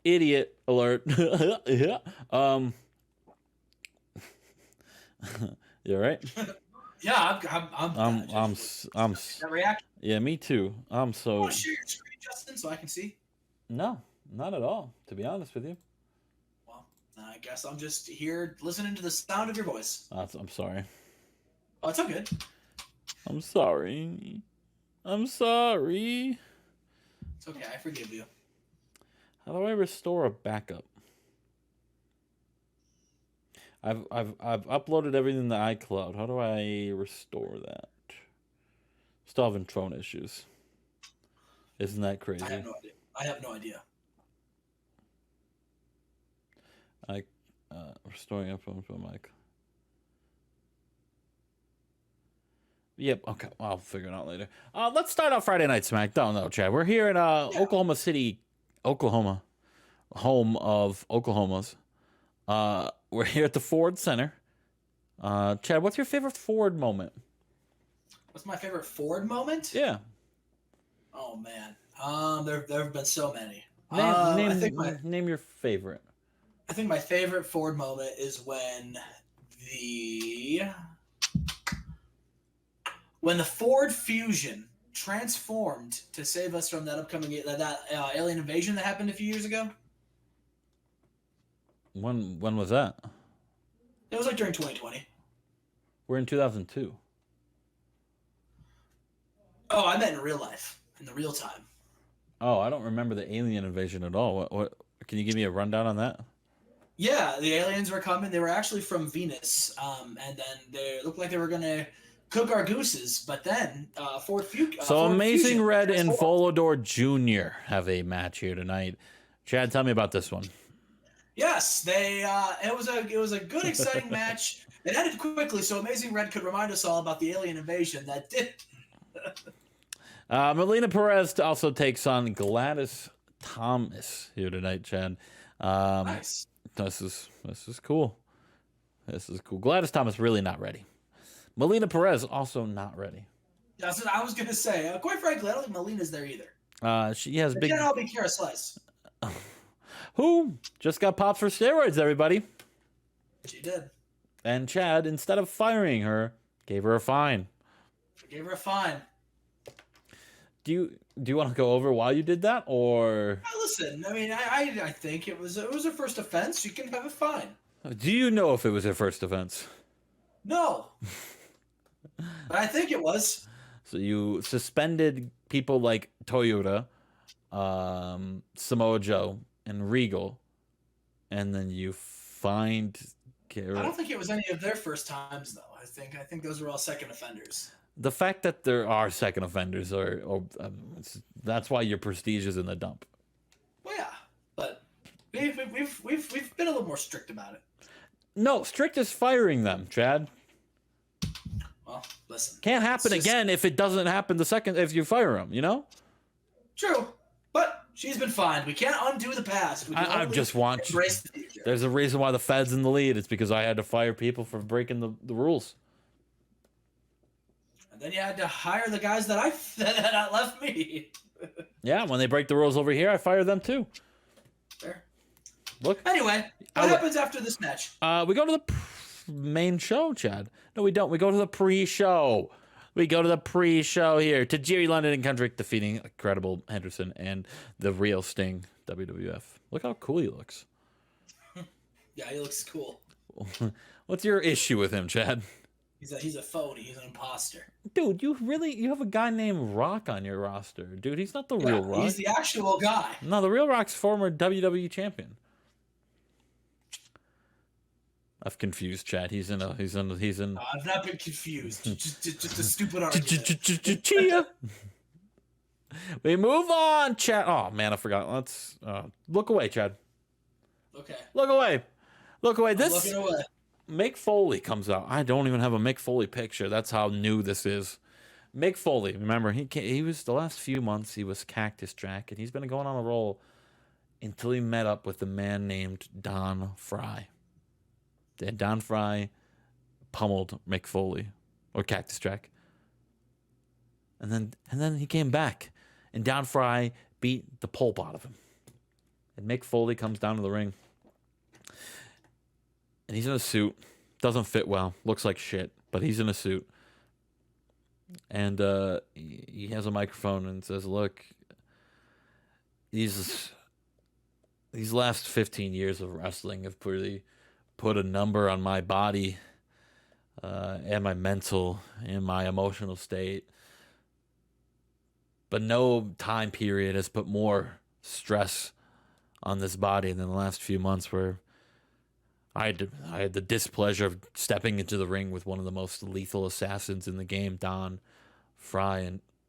Idiot alert. You're right. Yeah, I'm that reaction. Yeah, me too. I'm so. You want to share your screen, Justin, so I can see? No, not at all. To be honest with you. Well, I guess I'm just here listening to the sound of your voice. I'm sorry. Oh, it's all good. I'm sorry. It's okay. I forgive you. How do I restore a backup? I've uploaded everything to iCloud. How do I restore that? Still having phone issues. Isn't that crazy? I have no idea. Restoring a phone from mic. Yep. Okay. I'll figure it out later. Let's start off Friday Night SmackDown, though, Chad. We're here in Oklahoma City, Oklahoma, home of Oklahomas. We're here at the Ford Center. Chad, what's your favorite Ford moment? What's my favorite Ford moment? Yeah. Oh man. There have been so many. Name your favorite. I think my favorite Ford moment is when the Ford Fusion transformed to save us from that upcoming alien invasion that happened a few years ago. When was that? It was like during 2020. We're in 2002. Oh, I meant in real life, in the real time. Oh, I don't remember the alien invasion at all. What can you give me a rundown on that? Yeah, the aliens were coming. They were actually from Venus, and then they looked like they were gonna cook our gooses. But then So Ford Amazing Fusion Red and transformed. Volador Jr. have a match here tonight. Chad, tell me about this one. Yes, they. It was a good, exciting match. It ended quickly, so Amazing Red could remind us all about the alien invasion that did. Melina Perez also takes on Gladys Thomas here tonight, Chad. Nice. This is cool. This is cool. Gladys Thomas really not ready. Melina Perez also not ready. That's what I was gonna say. Quite frankly, I don't think Melina's there either. She has They big. can't all be Kara Slice. Who just got popped for steroids, everybody. She did. And Chad, instead of firing her, gave her a fine. She gave her a fine. Do you want to go over why you did that, or Listen, I mean, I think it was her first offense. You can have a fine. do you know if it was her first offense? No, but I think it was. So you suspended people like Toyota, Samoa Joe, and Regal, and then you fined. I don't think it was any of their first times, though. I think those were all second offenders. The fact that there are second offenders, that's why your prestige is in the dump. Well, yeah, but we've been a little more strict about it. No, strict is firing them, Chad. Well, listen, Can't happen again if it doesn't happen if you fire them, you know? True, but she's been fined. We can't undo the past. We can I only just want embrace the future. There's a reason why the Fed's in the lead. It's because I had to fire people for breaking the rules. And then you had to hire the guys that left me. Yeah, when they break the rules over here, I fire them too. Fair. Look. Anyway, what happens after this match? We go to the main show, Chad. No, we don't. We go to the pre-show. We go to the pre-show here. Tajiri London and Kendrick defeating Incredible Henderson and the real Sting, WWF. Look how cool he looks. Yeah, he looks cool. What's your issue with him, Chad? He's a phony. He's an imposter. Dude, you have a guy named Rock on your roster. Dude, he's not the real Rock. He's the actual guy. No, the real Rock's former WWE champion. I've confused Chad. He's in. I've not been confused. just a stupid argument. Chia. We move on, Chad. Oh man, I forgot. Let's look away, Chad. Okay. Look away. Look away. I'm looking away. Mick Foley comes out. I don't even have a Mick Foley picture. That's how new this is. Mick Foley, remember, he was the last few months he was Cactus Jack, and he's been going on a roll until he met up with a man named Don Fry. And Don Fry pummeled Mick Foley, or Cactus Jack. And then he came back, and Don Fry beat the pulp out of him. And Mick Foley comes down to the ring. And he's in a suit. Doesn't fit well. Looks like shit. But he's in a suit. And he has a microphone and says, look, these last 15 years of wrestling have really put a number on my body and my mental and my emotional state. But no time period has put more stress on this body than the last few months where I had the displeasure of stepping into the ring with one of the most lethal assassins in the game, Don Fry,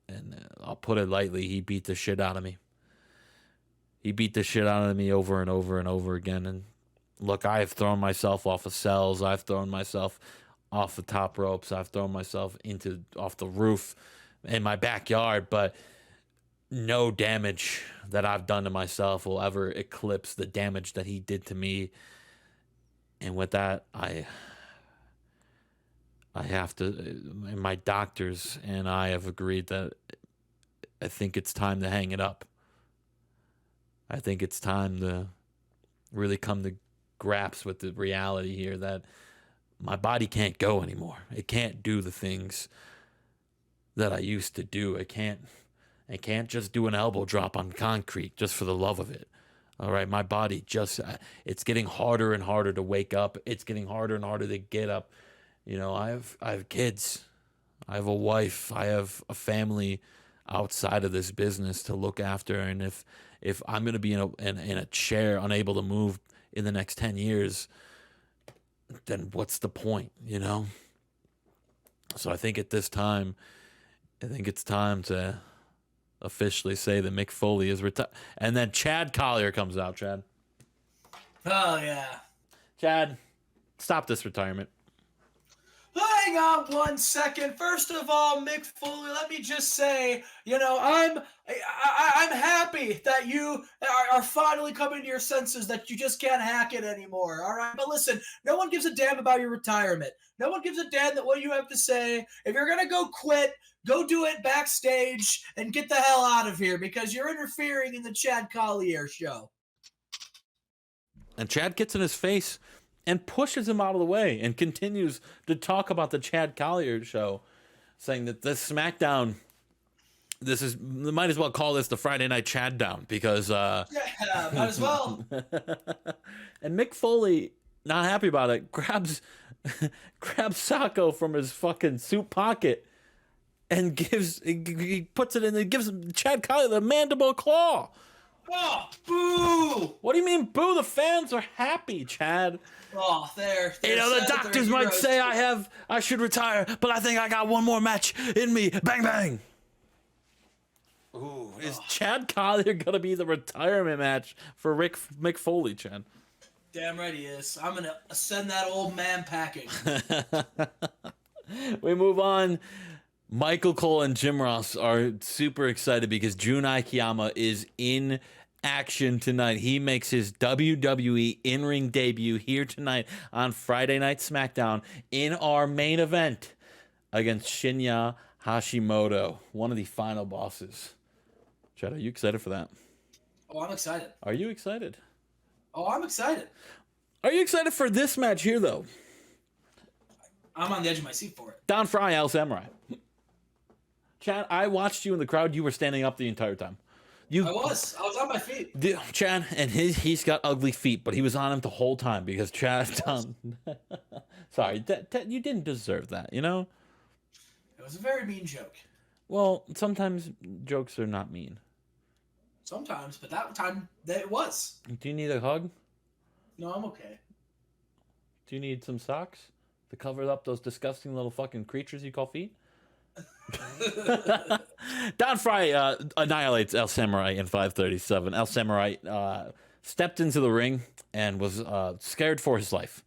and I'll put it lightly, he beat the shit out of me. He beat the shit out of me over and over and over again. And look, I have thrown myself off of cells. I've thrown myself off the top ropes. I've thrown myself off the roof in my backyard, but no damage that I've done to myself will ever eclipse the damage that he did to me. And with that, I have to, and my doctors and I have agreed that I think it's time to hang it up. I think it's time to really come to grips with the reality here that my body can't go anymore. It can't do the things that I used to do. I can't just do an elbow drop on concrete just for the love of it. All right, my body it's getting harder and harder to wake up. It's getting harder and harder to get up. You know, I have kids. I have a wife. I have a family outside of this business to look after. And if I'm gonna be in a chair, unable to move in the next 10 years, then what's the point, you know? So I think at this time, I think it's time to officially say that Mick Foley is retired. And then Chad Collier comes out, Chad. Oh, yeah. Chad, stop this retirement. Hang on 1 second. First of all, Mick Foley, let me just say, I'm happy that you are finally coming to your senses that you just can't hack it anymore. All right, but listen, no one gives a damn about your retirement. No one gives a damn that what you have to say. If you're gonna go quit, go do it backstage and get the hell out of here because you're interfering in the Chad Collier show. And Chad gets in his face and pushes him out of the way and continues to talk about the Chad Collier show, saying that this SmackDown, might as well call this the Friday Night Chad Down because yeah, might as well. And Mick Foley, not happy about it, grabs Sacco from his fucking suit pocket and he puts it in and gives Chad Collier the mandible claw. Oh, boo! What do you mean, boo? The fans are happy, Chad. Oh, there. The doctors might say I should retire, but I think I got one more match in me. Bang, bang. Ooh, is Chad Collier gonna be the retirement match for Mick Foley, Chad? Damn right he is. I'm gonna send that old man packing. We move on. Michael Cole and Jim Ross are super excited because Jun Akiyama is in action tonight. He makes his WWE in-ring debut here tonight on Friday Night SmackDown in our main event against Shinya Hashimoto, one of the final bosses. Chad, are you excited for that? Oh, I'm excited. Are you excited? Oh, I'm excited. Are you excited for this match here, though? I'm on the edge of my seat for it. Don Fry, El Samurai. Chad, I watched you in the crowd. You were standing up the entire time. I was on my feet. Chad, and he's got ugly feet, but he was on him the whole time because Chad. Sorry, you didn't deserve that, you know? It was a very mean joke. Well, sometimes jokes are not mean. Sometimes, but that time it was. Do you need a hug? No, I'm okay. Do you need some socks to cover up those disgusting little fucking creatures you call feet? Don Fry annihilates El Samurai in 5:37. El Samurai stepped into the ring and was scared for his life.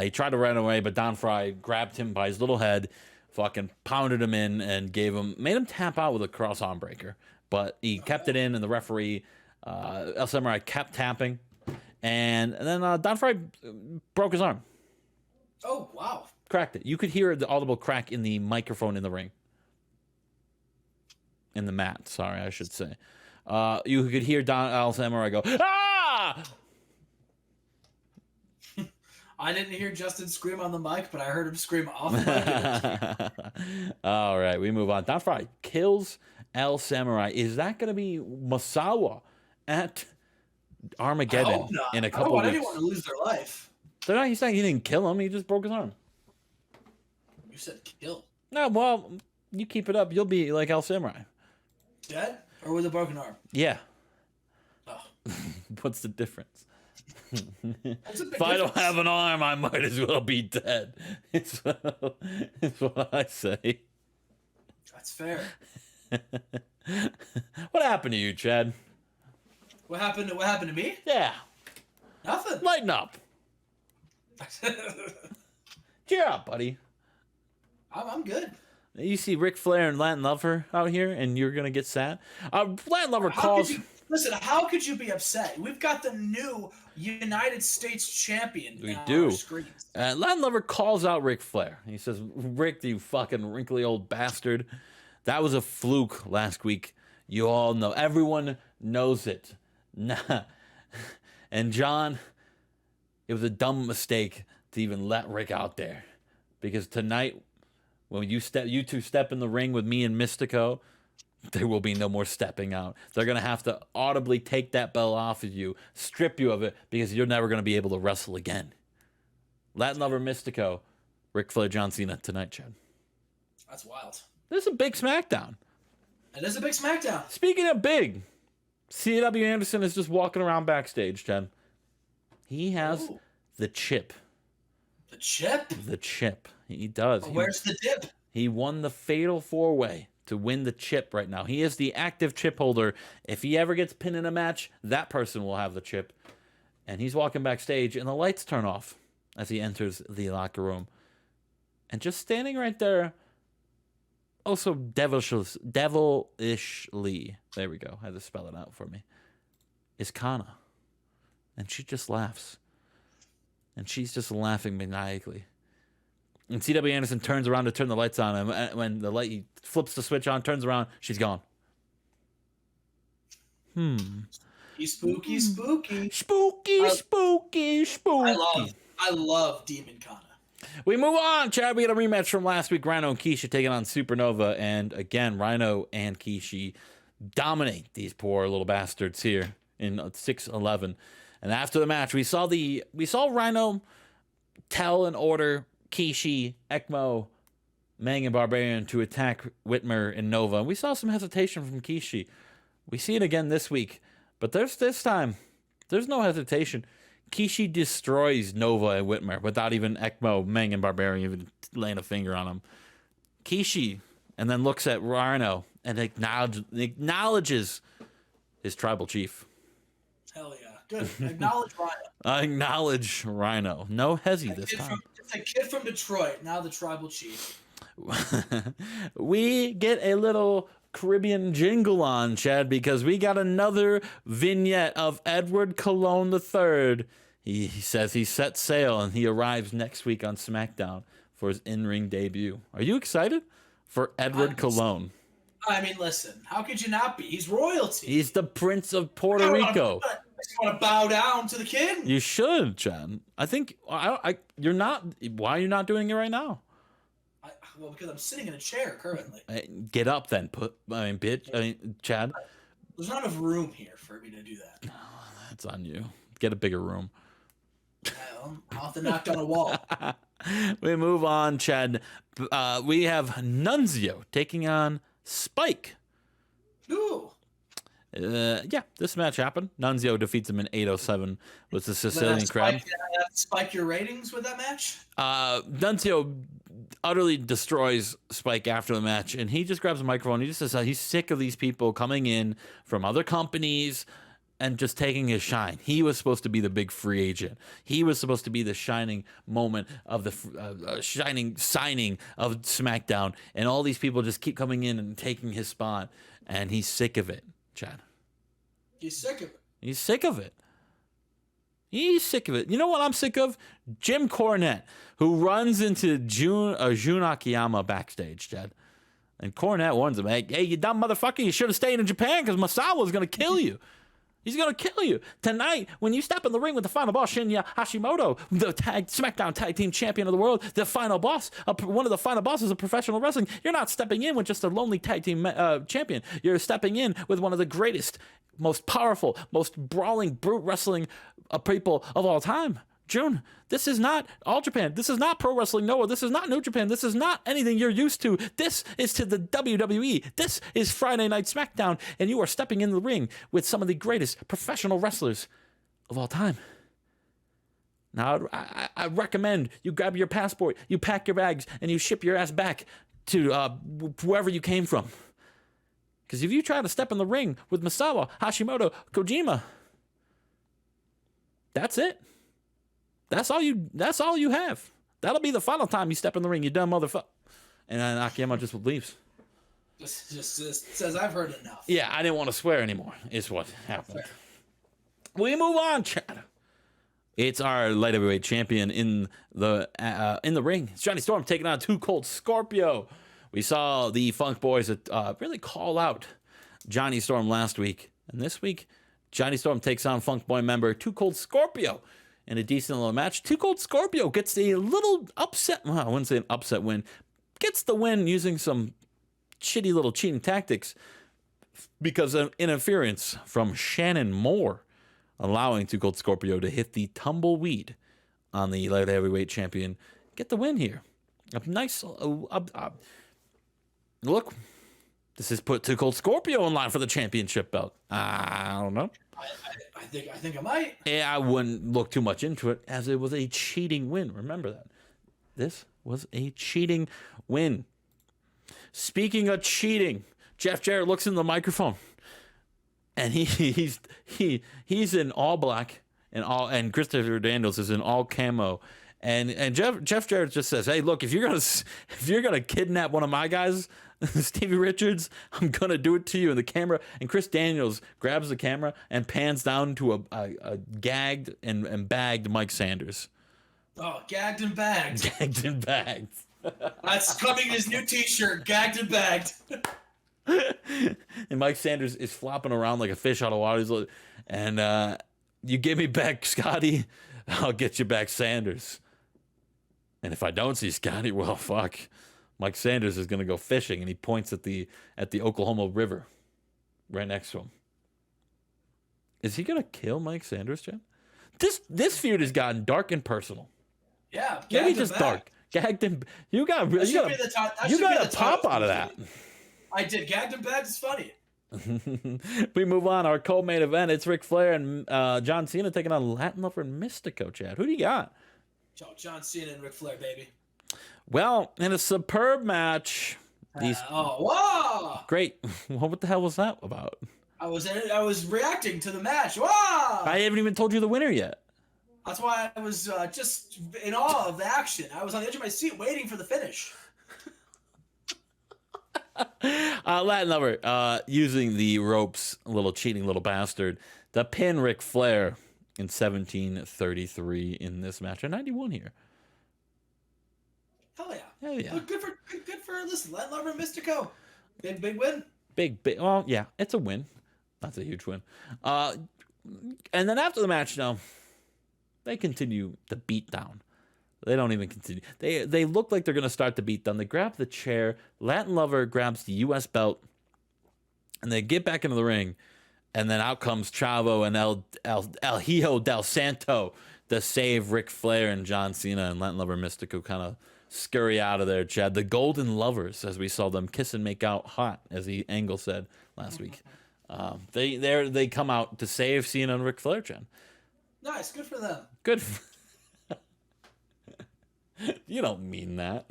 He tried to run away, but Don Fry grabbed him by his little head, fucking pounded him in, and made him tap out with a cross arm breaker. But he kept it in, and the referee, El Samurai, kept tapping, and then Don Fry broke his arm. Oh, wow. Cracked it. You could hear the audible crack in the microphone in the ring. In the mat, sorry, I should say. You could hear El Samurai go, ah! I didn't hear Justin scream on the mic, but I heard him scream off the mic. All right, we move on. Don Fry kills El Samurai. Is that going to be Masawa at Armageddon in a couple weeks? I don't want anyone to lose their life. He's saying he didn't kill him. He just broke his arm. You said kill. No, well, you keep it up. You'll be like El Samurai. Dead? Or with a broken arm? Yeah. Oh. What's the difference? If I don't have an arm, I might as well be dead. It's what I say. That's fair. What happened to you, Chad? What happened to me? Yeah. Nothing. Lighten up. Cheer up, buddy. I'm good. You see Ric Flair and Latin Lover out here, and you're gonna get sad. Latin Lover calls. Listen, how could you be upset? We've got the new United States champion. We do. Our Latin Lover calls out Ric Flair. He says, "Rick, you fucking wrinkly old bastard. That was a fluke last week. You all know. Everyone knows it. Nah." And John, it was a dumb mistake to even let Rick out there, because tonight, when you two step in the ring with me and Mystico, there will be no more stepping out. They're going to have to audibly take that belt off of you, strip you of it, because you're never going to be able to wrestle again. Latin Lover Mystico, Ric Flair, John Cena tonight, Chad. That's wild. This is a big SmackDown. It is a big SmackDown. Speaking of big, C.W. Anderson is just walking around backstage, Jen. He has the chip. The chip? The chip. He does. Well, where's the dip? He won the Fatal 4-Way to win the chip right now. He is the active chip holder. If he ever gets pinned in a match, that person will have the chip. And he's walking backstage, and the lights turn off as he enters the locker room. And just standing right there, also devilishly, there we go, I had to spell it out for me, is Kana. And she just laughs. And she's just laughing maniacally. And C.W. Anderson turns around to turn the lights on, and when he flips the switch on, turns around, she's gone. Spooky, spooky. Spooky, spooky, spooky. I love Demon Kana. We move on, Chad. We got a rematch from last week. Rhino and Kishi taking on Supernova. And again, Rhino and Kishi dominate these poor little bastards here in 6-11. And after the match, we saw Rhino tell and order Kishi, Ekmo, Mang, and Barbarian to attack Whitmer and Nova. And we saw some hesitation from Kishi. We see it again this week. But this time, there's no hesitation. Kishi destroys Nova and Whitmer without even Ekmo, Mang, and Barbarian even laying a finger on him. Kishi, and then looks at Rhino and acknowledges his tribal chief. Hell yeah. Good. Acknowledge Rhino. Acknowledge Rhino. No hezzy this time. It's a kid from Detroit, now the tribal chief. We get a little Caribbean jingle on, Chad, because we got another vignette of Edward Colon III. He says he set sail and he arrives next week on SmackDown for his in-ring debut. Are you excited for Edward Colon? I mean, listen, how could you not be? He's royalty. He's the Prince of Puerto Rico. I just want to bow down to the kid. You should, Chad. I think you're not. Why are you not doing it right now? Well, because I'm sitting in a chair currently. Get up then. Chad. There's not enough room here for me to do that. Oh, that's on you. Get a bigger room. Well, I'll have to knock down a wall. We move on, Chad. We have Nunzio taking on Spike. Ooh. Yeah, this match happened. Nunzio defeats him in 8:07 with the Sicilian Crab. Spike your ratings with that match? Nunzio utterly destroys Spike after the match, and he just grabs a microphone. He just says he's sick of these people coming in from other companies and just taking his shine. He was supposed to be the big free agent. He was supposed to be the shining moment of the shining signing of SmackDown, and all these people just keep coming in and taking his spot, and he's sick of it, Chad. He's sick of it. He's sick of it. He's sick of it. You know what I'm sick of? Jim Cornette, who runs into Jun Akiyama backstage, Chad. And Cornette warns him, hey, you dumb motherfucker, you should have stayed in Japan because Masawa's going to kill you. He's going to kill you. Tonight, when you step in the ring with the final boss, Shinya Hashimoto, the SmackDown Tag Team Champion of the world, the final boss, one of the final bosses of professional wrestling, you're not stepping in with just a lonely tag team champion. You're stepping in with one of the greatest, most powerful, most brawling, brute wrestling people of all time. June, this is not All Japan. This is not Pro Wrestling Noah. This is not New Japan. This is not anything you're used to. This is to the WWE. This is Friday Night SmackDown, and you are stepping in the ring with some of the greatest professional wrestlers of all time. Now, I recommend you grab your passport, you pack your bags, and you ship your ass back to wherever you came from. Because if you try to step in the ring with Masawa, Hashimoto, Kojima, that's it. That's all you have. That'll be the final time you step in the ring, you dumb motherfucker. And then Akiyama just leaves. Just says, I've heard enough. Yeah, I didn't want to swear anymore, is what happened. We move on, Chad. It's our light heavyweight champion in the ring. It's Johnny Storm taking on Too Cold Scorpio. We saw the Funk Boys really call out Johnny Storm last week. And this week, Johnny Storm takes on Funk Boy member Too Cold Scorpio in a decent little match. Too Cold Scorpio gets a little upset. Well, I wouldn't say an upset win. Gets the win using some shitty little cheating tactics because of interference from Shannon Moore, allowing Too Cold Scorpio to hit the tumbleweed on the light heavyweight champion. Get the win here. A nice, Look, this has put Too Cold Scorpio in line for the championship belt. I don't know. I think I might. Yeah, I wouldn't look too much into it, as it was a cheating win. Remember that. This was a cheating win. Speaking of cheating, Jeff Jarrett looks in the microphone, and he's in all black, and Christopher Daniels is in all camo, and Jeff Jarrett just says, "Hey, look, if you're gonna kidnap one of my guys, Stevie Richards, I'm gonna do it to you." And the camera, and Chris Daniels grabs the camera and pans down to a gagged and bagged Mike Sanders. Oh, gagged and bagged. Gagged and bagged. That's coming his new T-shirt, gagged and bagged. And Mike Sanders is flopping around like a fish out of water. He's like, and you give me back Scotty, I'll get you back Sanders. And if I don't see Scotty, well, fuck. Mike Sanders is going to go fishing, and he points at the Oklahoma River right next to him. Is he going to kill Mike Sanders, Jen? This feud has gotten dark and personal. Yeah, maybe just dark. Gagged and you got a pop out of that. I did. Gagged and bagged is funny. We move on. Our co-main event. It's Ric Flair and John Cena taking on Latin Lover and Mystico. Chad, who do you got? John Cena and Ric Flair, baby. Well, in a superb match. Whoa! Great. What the hell was that about? I was reacting to the match. Whoa! I haven't even told you the winner yet. That's why I was just in awe of the action. I was on the edge of my seat waiting for the finish. Latin Lover using the ropes, a little cheating little bastard, to pin Ric Flair in 17:33 in this match. A 91 here. Hell yeah. Hell yeah. Good for listen, Latin Lover and Mystico. Big win. Big. Well, yeah, it's a win. That's a huge win. And then after the match, now they continue the beatdown. They don't even continue. They look like they're going to start the beatdown. They grab the chair. Latin Lover grabs the U.S. belt, and they get back into the ring. And then out comes Chavo and El Hijo del Santo to save Ric Flair and John Cena, and Latin Lover Mystico kind of scurry out of there, Chad. The Golden Lovers, as we saw them kiss and make out hot, as the Angle said last week. They come out to save Cena and Ric Flair, Chad. Nice, good for them. Good. You don't mean that.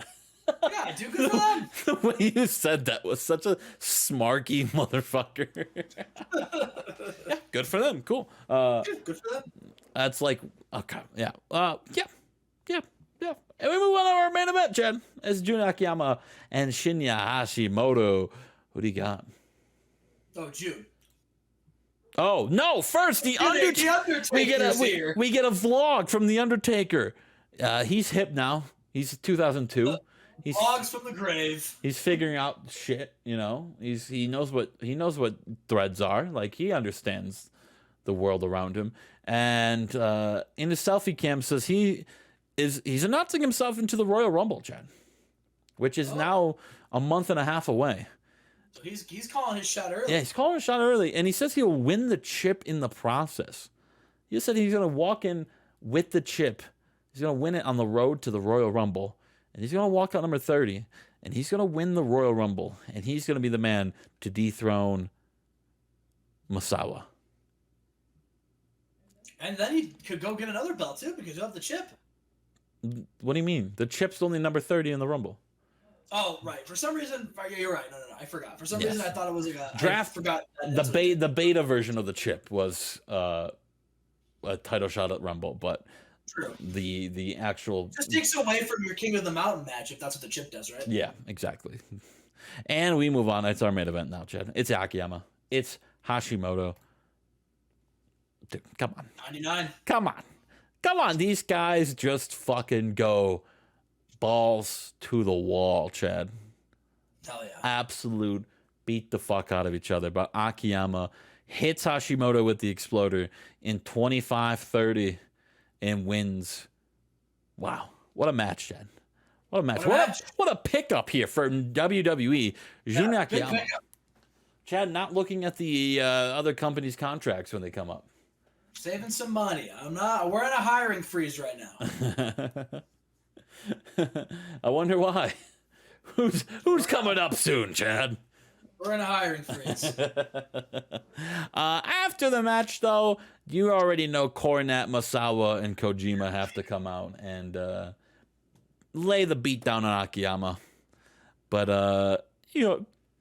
Yeah, I do. Good for them. The way you said that was such a smarky motherfucker. Yeah, good for them. Cool. Good for them. That's like, okay, yeah. And we move on to our main event, Jen. It's Jun Akiyama and Shinya Hashimoto. Who do you got? Oh, June. Oh, no, first, the Undertaker. We get a vlog from The Undertaker. He's hip now. He's 2002. He's vlogs from the grave. He's figuring out shit, you know. He knows what threads are. Like, he understands the world around him. And in his selfie cam says he's announcing himself into the Royal Rumble, Chad, which is now a month and a half away. So he's calling his shot early. Yeah, he's calling his shot early, and he says he'll win the chip in the process. He said he's going to walk in with the chip. He's going to win it on the road to the Royal Rumble, and he's going to walk out number 30, and he's going to win the Royal Rumble, and he's going to be the man to dethrone Masawa. And then he could go get another belt, too, because he'll have the chip. What do you mean? The chip's only number 30 in the Rumble. Oh, right. For some reason, you're right. No, I forgot. For some reason, I thought it was like a draft. I forgot the beta version of the chip was a title shot at Rumble, but true. The actual just takes away from your King of the Mountain match if that's what the chip does, right? Yeah, exactly. And we move on. It's our main event now, Chad. It's Akiyama. It's Hashimoto. Dude, come on. 99. Come on. These guys just fucking go balls to the wall, Chad. Hell yeah. Absolute beat the fuck out of each other. But Akiyama hits Hashimoto with the exploder in 25-30 and wins. Wow. What a match, Chad. What a match. What a pickup here for WWE. Jun Akiyama. Chad not looking at the other companies' contracts when they come up. Saving some money. We're in a hiring freeze right now. I wonder why. Who's coming up soon, Chad? We're in a hiring freeze. After the match, though, you already know Cornette, Masawa, and Kojima have to come out and lay the beat down on Akiyama. But,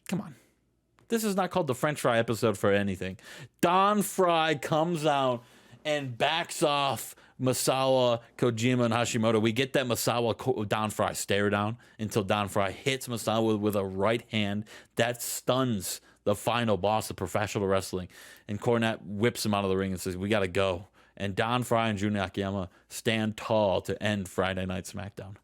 come on. This is not called the French Fry episode for anything. Don Fry comes out and backs off Masawa, Kojima, and Hashimoto. We get that Masawa Don Fry stare down until Don Fry hits Masawa with a right hand that stuns the final boss of professional wrestling. And Cornette whips him out of the ring and says, "We got to go." And Don Fry and Junior Akiyama stand tall to end Friday Night SmackDown.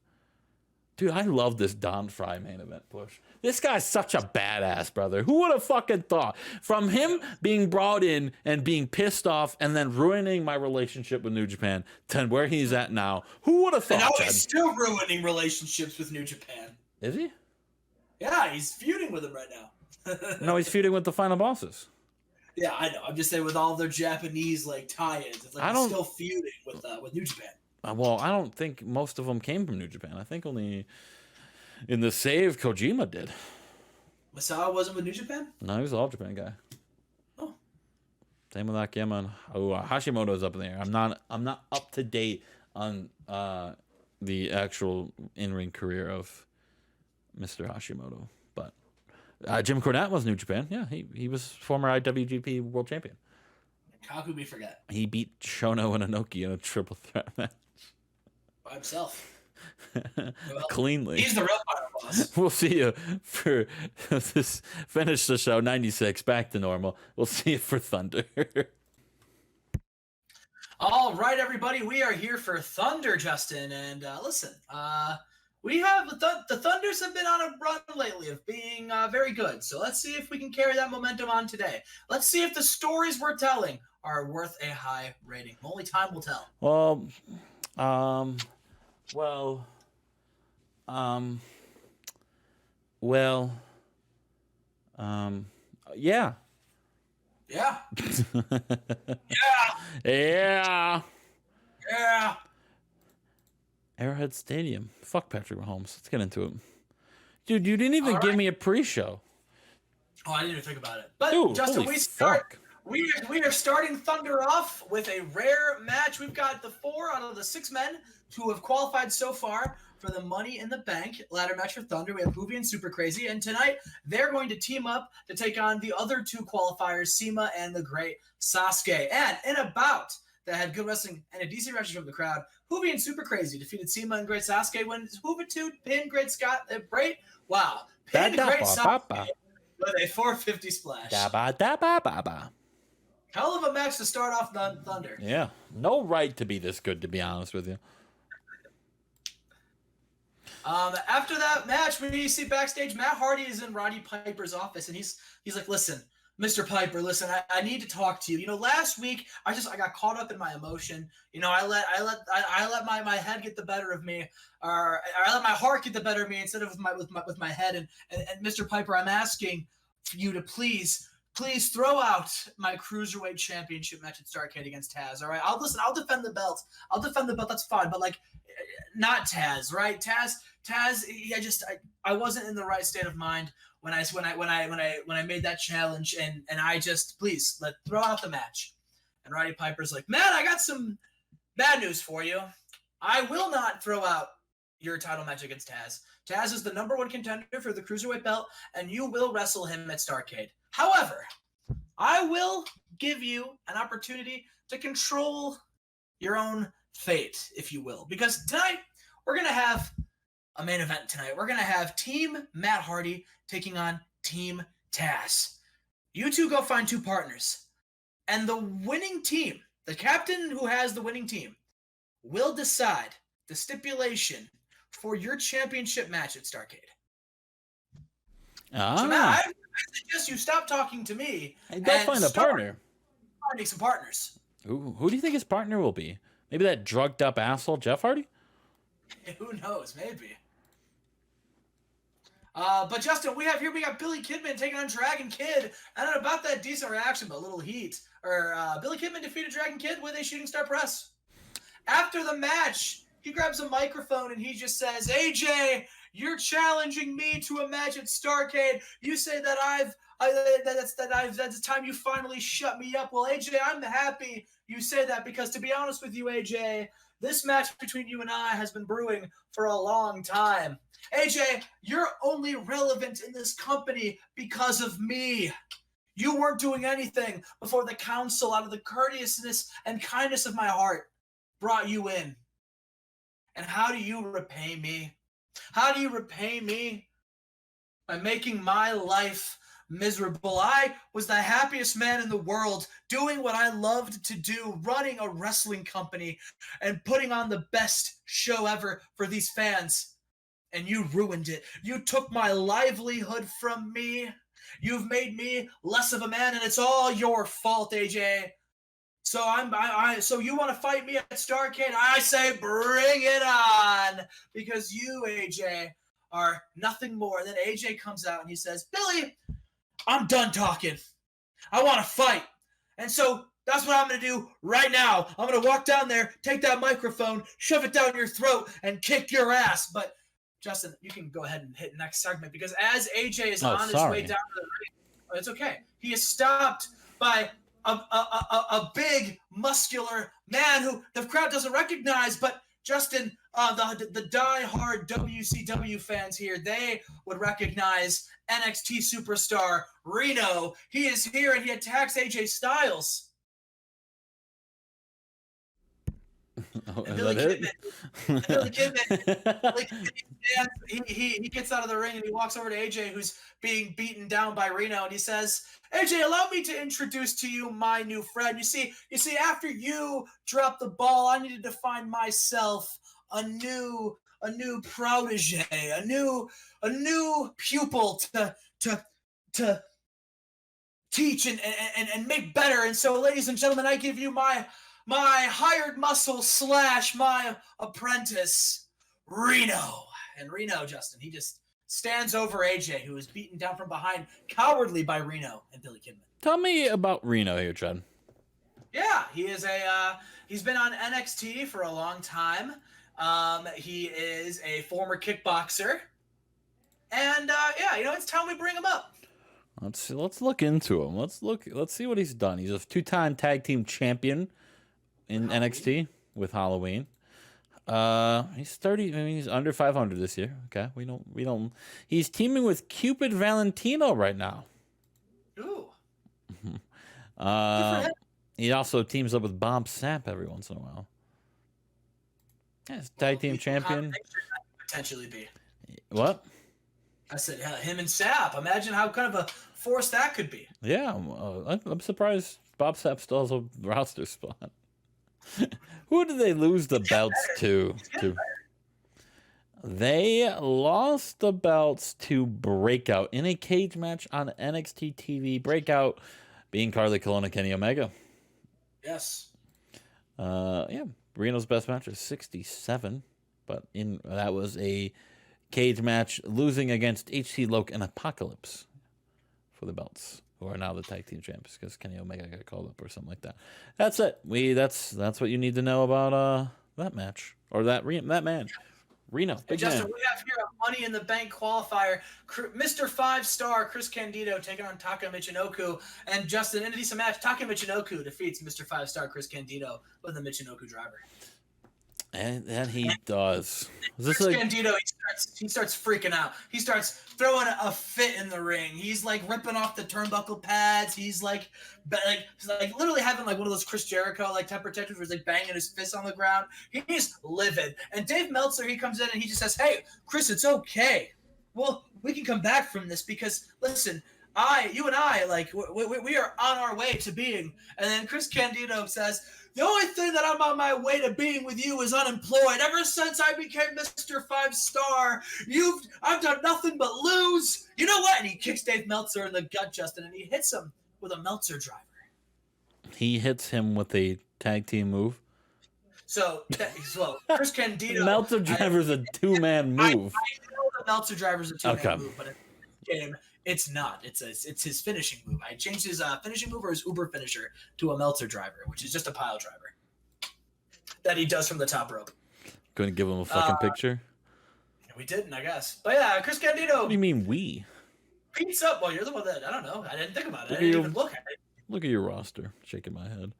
Dude, I love this Don Fry main event push. This guy's such a badass, brother. Who would have fucking thought? From him being brought in and being pissed off and then ruining my relationship with New Japan to where he's at now. Who would have thought? And now he's still ruining relationships with New Japan. Is he? Yeah, he's feuding with them right now. No, he's feuding with the final bosses. Yeah, I know. I'm just saying with all their Japanese tie-ins, it's like he's still feuding with New Japan. Well, I don't think most of them came from New Japan. I think only in the save Kojima did. Masawa wasn't with New Japan? No, he was an All Japan guy. Oh. Same with Akiyama and Hashimoto's up in the air. I'm not up to date on the actual in-ring career of Mr. Hashimoto, but Jim Cornette was New Japan. Yeah, he was former IWGP World Champion. How could we forget? He beat Shono and Inoki in a triple threat match. By himself. Well, cleanly. He's the real final boss. We'll see you for this. Finish the show 96 back to normal. We'll see you for Thunder. All right, everybody, we are here for Thunder, Justin, and listen, we have the Thunders have been on a run lately of being very good. So let's see if we can carry that momentum on today. Let's see if the stories we're telling are worth a high rating. Only time will tell. Yeah. Yeah. Yeah. Yeah. Arrowhead Stadium. Fuck Patrick Mahomes. Let's get into it. Dude, you didn't even give me a pre-show. Oh, I didn't even think about it. But dude, Justin, we are starting Thunder off with a rare match. We've got the 4 out of the 6 men who have qualified so far for the Money in the Bank ladder match for Thunder. We have Hoovy and Super Crazy, and tonight they're going to team up to take on the other 2 qualifiers, Sema and the Great Sasuke. And in a bout that had good wrestling and a decent reaction from the crowd, Hoovy and Super Crazy defeated Sema and Great Sasuke when Hoovy 2 pinned Great Scott. Great, wow, pinned Great Sasuke with a 450 splash. Hell of a match to start off Thunder. Yeah, no right to be this good, to be honest with you. After that match, we see backstage Matt Hardy is in Roddy Piper's office, and he's like, "Listen, Mr. Piper, listen, I need to talk to you. You know, last week I got caught up in my emotion. You know, I let my head get the better of me, or I let my heart get the better of me instead of with my head. And Mr. Piper, I'm asking for you to please throw out my cruiserweight championship match at Starrcade against Taz. All right, I'll defend the belt. That's fine. But like, not Taz, right? Taz. I wasn't in the right state of mind when I made that challenge, and I just throw out the match." And Roddy Piper's like, "Man, I got some bad news for you. I will not throw out your title match against Taz. Taz is the #1 contender for the cruiserweight belt, and you will wrestle him at Starrcade. However, I will give you an opportunity to control your own fate, if you will, because tonight we're gonna have a main event tonight. We're going to have Team Matt Hardy taking on Team Taz. You two go find 2 partners. And the winning team, the captain who has the winning team, will decide the stipulation for your championship match at Starrcade. So Matt, I suggest you stop talking to me and go find a partner. Finding some partners. Who do you think his partner will be? Maybe that drugged up asshole Jeff Hardy? Who knows? Maybe. But Justin, we got Billy Kidman taking on Dragon Kid, and about that decent reaction, but a little heat. Billy Kidman defeated Dragon Kid with a shooting star press. After the match, he grabs a microphone and he just says, AJ, you're challenging me to a match at Starrcade. You say that that's time you finally shut me up. Well, AJ, I'm happy you say that because, to be honest with you, AJ, this match between you and I has been brewing for a long time. AJ, you're only relevant in this company because of me. You weren't doing anything before the council, out of the courteousness and kindness of my heart, brought you in. And how do you repay me? How do you repay me? By making my life miserable. I was the happiest man in the world, doing what I loved to do, running a wrestling company and putting on the best show ever for these fans. And you ruined it. You took my livelihood from me. You've made me less of a man, and it's all your fault, AJ. So so you want to fight me at Starrcade? I say bring it on, because you, AJ, are nothing more. And then AJ comes out and he says, Billy, I'm done talking. I want to fight. And so that's what I'm going to do right now. I'm going to walk down there, take that microphone, shove it down your throat, and kick your ass. But Justin, you can go ahead and hit next segment, because as AJ is on his way down to the ring, it's okay. He is stopped by a big, muscular man who the crowd doesn't recognize, but Justin, the die-hard WCW fans here, they would recognize NXT superstar Reno. He is here and he attacks AJ Styles. Oh, and Billy Kidman, he gets out of the ring and he walks over to AJ, who's being beaten down by Reno, and he says, AJ, allow me to introduce to you my new friend. You see, after you dropped the ball, I needed to find myself a new protege, a new pupil to teach and make better. And so, ladies and gentlemen, I give you my hired muscle / my apprentice, Reno. And Reno, Justin, he just stands over AJ, who is beaten down from behind cowardly by Reno and Billy Kidman. Tell me about Reno here, Chad. Yeah, he is he's been on NXT for a long time. He is a former kickboxer. And it's time we bring him up. Let's look into him. Let's see what he's done. He's a 2-time tag team champion in NXT with Halloween. He's 30. I mean, he's under 500 this year. Okay, we don't. He's teaming with Cupid Valentino right now. Ooh. He also teams up with Bob Sapp every once in a while. Yeah, he's tag team champion. Potentially be. What? I said him and Sapp. Imagine how kind of a force that could be. Yeah, I'm surprised Bob Sapp still has a roster spot. Who did they lose the belts to? They lost the belts to Breakout in a cage match on NXT TV. Breakout being Carly Colon and Kenny Omega. Yes. Reno's best match is 67, but that was a cage match, losing against HC Loc and Apocalypse for the belts, who are now the tag team champions because Kenny Omega got called up or something like that. That's it. That's what you need to know about that match, or that man, Reno. Big Justin, man. we have here a Money in the Bank qualifier. Mr. 5-star Chris Candido taking on Taka Michinoku. And Justin, in a decent match, Taka Michinoku defeats Mr. 5-star Chris Candido with the Michinoku driver. And he does. Is this Chris Candido, he starts freaking out. He starts throwing a fit in the ring. He's like ripping off the turnbuckle pads. He's like literally having like one of those Chris Jericho like temper tantrums where he's like banging his fists on the ground. He's livid. And Dave Meltzer, he comes in and he just says, "Hey, Chris, it's okay. Well, we can come back from this because listen, you and I, like we are on our way to being." And then Chris Candido says, "The only thing that I'm on my way to being with you is unemployed. Ever since I became Mr. 5-star, I've done nothing but lose. You know what?" And he kicks Dave Meltzer in the gut, Justin, and he hits him with a Meltzer driver. He hits him with a tag team move. So Chris Candido. Meltzer driver's a 2-man move. I know the Meltzer driver's a 2-man move, but in this game, it's not. It's his finishing move. I changed his finishing move or his Uber finisher to a Meltzer driver, which is just a pile driver that he does from the top rope. Couldn't give him a fucking picture. We didn't, I guess. But yeah, Chris Candido. What do you mean we? Beats up. Well, you're the one that I don't know. I didn't think about it. I didn't even look at it. Look at your roster. Shaking my head.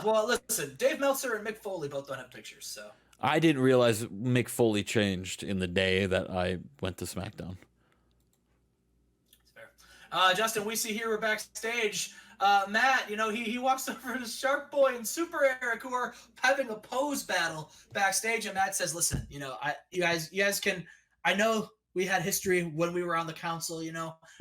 Well, listen, Dave Meltzer and Mick Foley both don't have pictures, so. I didn't realize Mick Foley changed in the day that I went to SmackDown. It's fair. Justin, we see here we're backstage. Matt, he walks over to Shark Boy and Super Eric, who are having a pose battle backstage, and Matt says, "Listen, you guys can. I know we had history when we were on the council.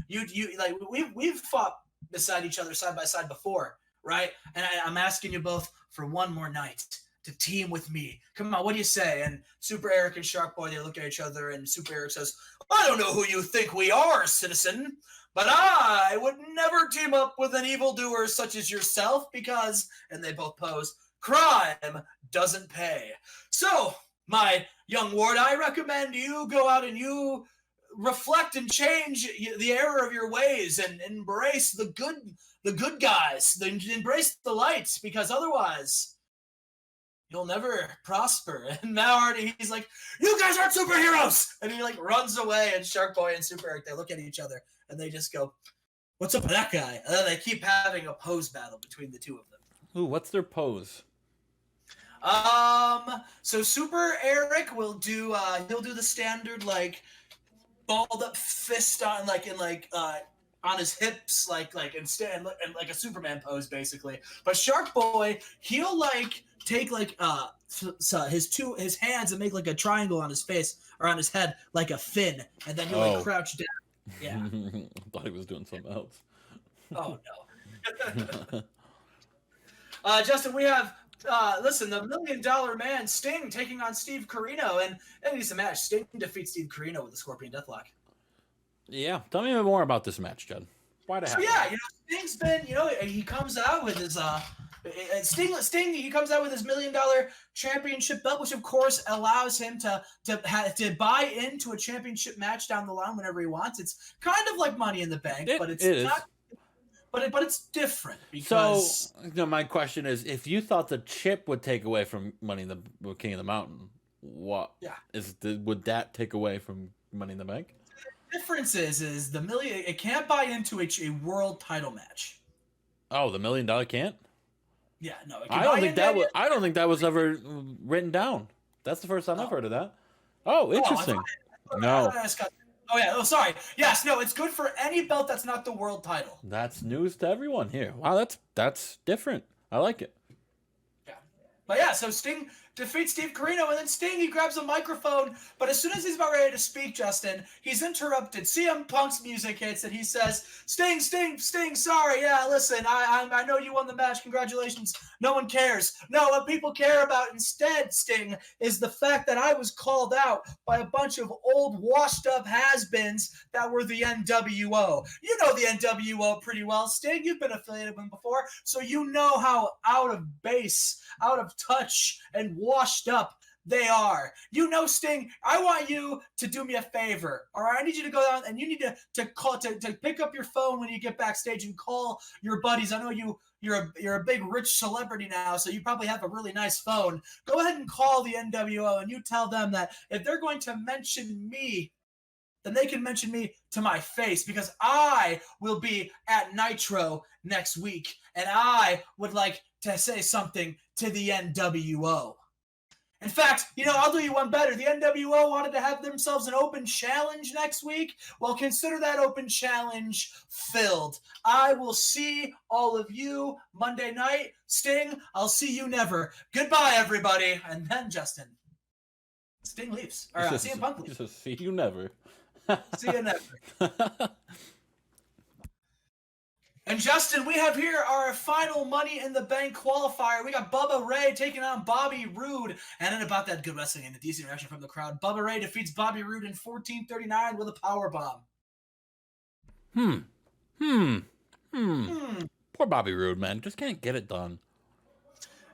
We've fought beside each other, side by side before, right? And I'm asking you both for one more night to team with me. Come on, what do you say?" And Super Eric and Shark Boy, they look at each other, and Super Eric says, "I don't know who you think we are, citizen, but I would never team up with an evildoer such as yourself because," and they both pose, "crime doesn't pay. So, my young ward, I recommend you go out and you reflect and change the error of your ways and embrace the good guys, embrace the light, because otherwise you'll never prosper." And now he's like, "You guys aren't superheroes!" And he runs away, and Shark Boy and Super Eric, they look at each other and they just go, "What's up with that guy?" And then they keep having a pose battle between the two of them. Ooh, what's their pose? So Super Eric will do he'll do the standard balled up fist on on his hips and stand and like a Superman pose basically. But Shark Boy, he'll take his hands and make a triangle on his face or on his head like a fin, and then he'll crouch down. Yeah. I thought he was doing something else. Oh no. Justin, we have the $1 Million Man Sting taking on Steve Corino, and it's a match. Sting defeats Steve Corino with a Scorpion Deathlock. Yeah, tell me more about this match, Judd. Why'd it happen? Yeah, Sting's been, he comes out with his Sting. He comes out with his $1 Million Championship belt, which of course allows him to buy into a championship match down the line whenever he wants. It's kind of like Money in the Bank, but it's not. But it's different because. So my question is, if you thought the chip would take away from Money in the King of the Mountain, what? Yeah. Would that take away from Money in the Bank? The difference is the million. It can't buy into a world title match. Oh, the $1 Million can't. Yeah, no. I don't think that was ever written down. That's the first time I've heard of that. Oh, interesting. No. Oh, yeah. Oh, sorry. Yes, no, it's good for any belt that's not the world title. That's news to everyone here. Wow, that's different. I like it. Yeah. But yeah, so Sting defeats Steve Corino, and then Sting, he grabs a microphone, but as soon as he's about ready to speak, Justin, he's interrupted. CM Punk's music hits, and he says, Sting, sorry, yeah, listen, I know you won the match, congratulations, no one cares. No, what people care about instead, Sting, is the fact that I was called out by a bunch of old, washed-up has-beens that were the NWO. You know the NWO pretty well, Sting, you've been affiliated with them before, so you know how out of base, out of touch, and washed up they are. Sting, I want you to do me a favor. All right, I need you to go down and you need to call to pick up your phone when you get backstage and call your buddies. I know you're a big rich celebrity now, so you probably have a really nice phone. Go ahead and call the NWO and you tell them that if they're going to mention me, then they can mention me to my face, because I will be at Nitro next week and I would like to say something to the NWO. In fact, I'll do you one better. The NWO wanted to have themselves an open challenge next week. Well, consider that open challenge filled. I will see all of you Monday night. Sting, I'll see you never. Goodbye, everybody. And then, Justin, Sting leaves. Or CM Punk leaves. See you never. See you never. And Justin, we have here our final Money in the Bank qualifier. We got Bubba Ray taking on Bobby Roode. And then about that good wrestling and a decent reaction from the crowd, Bubba Ray defeats Bobby Roode in 14:39 with a powerbomb. Poor Bobby Roode, man. Just can't get it done.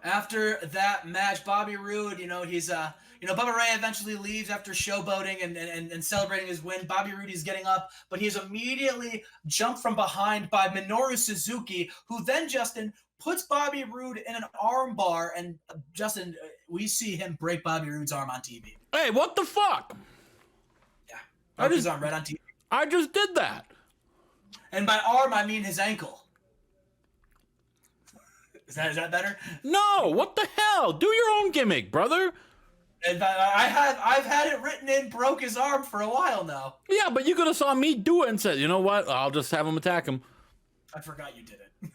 After that match, Bobby Roode, he's Bubba Ray eventually leaves after showboating and celebrating his win. Bobby Roode is getting up, but he is immediately jumped from behind by Minoru Suzuki, who then, Justin, puts Bobby Roode in an armbar. And Justin, we see him break Bobby Roode's arm on TV. Hey, what the fuck? Yeah, broke his arm right on TV. I just did that. And by arm, I mean his ankle. Is that better? No, what the hell? Do your own gimmick, brother. And I've had it written in broke his arm for a while now. Yeah, but you could have saw me do it and said, you know what? I'll just have him attack him. I forgot you did it.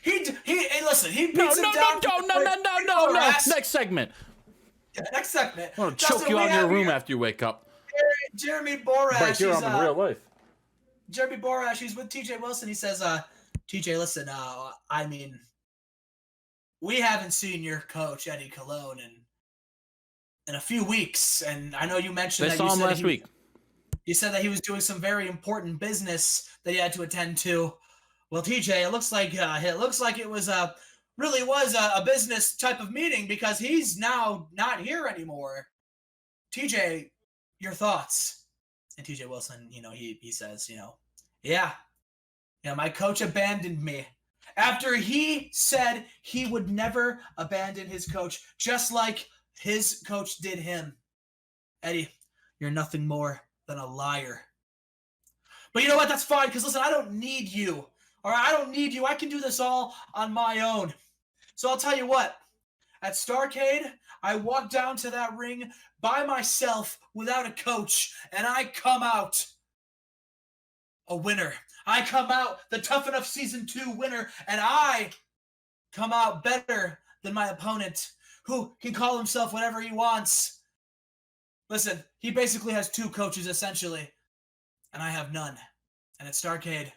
Hey, listen, he beats him down. No. Next segment. Yeah, next segment. I'm gonna choke you out in your room after you wake up. Jeremy Borash. Break your arm in real life. Jeremy Borash, he's with TJ Wilson. He says, TJ, listen, I mean, we haven't seen your coach, Eddie Colon, in a few weeks. And I know you mentioned that saw him last week. You said that he was doing some very important business that he had to attend to. Well, TJ, it looks like it was really was a business type of meeting because he's now not here anymore. TJ, your thoughts? And TJ Wilson, he says, yeah, my coach abandoned me after he said he would never abandon his coach, just like his coach did him. Eddie, you're nothing more than a liar. But you know what? That's fine, because listen, I don't need you. All right, I don't need you. I can do this all on my own. So I'll tell you what. At Starrcade, I walked down to that ring by myself without a coach, and I come out a winner. I come out the Tough Enough Season 2 winner, and I come out better than my opponent, who can call himself whatever he wants. Listen, he basically has two coaches, essentially, and I have none. And at Starrcade,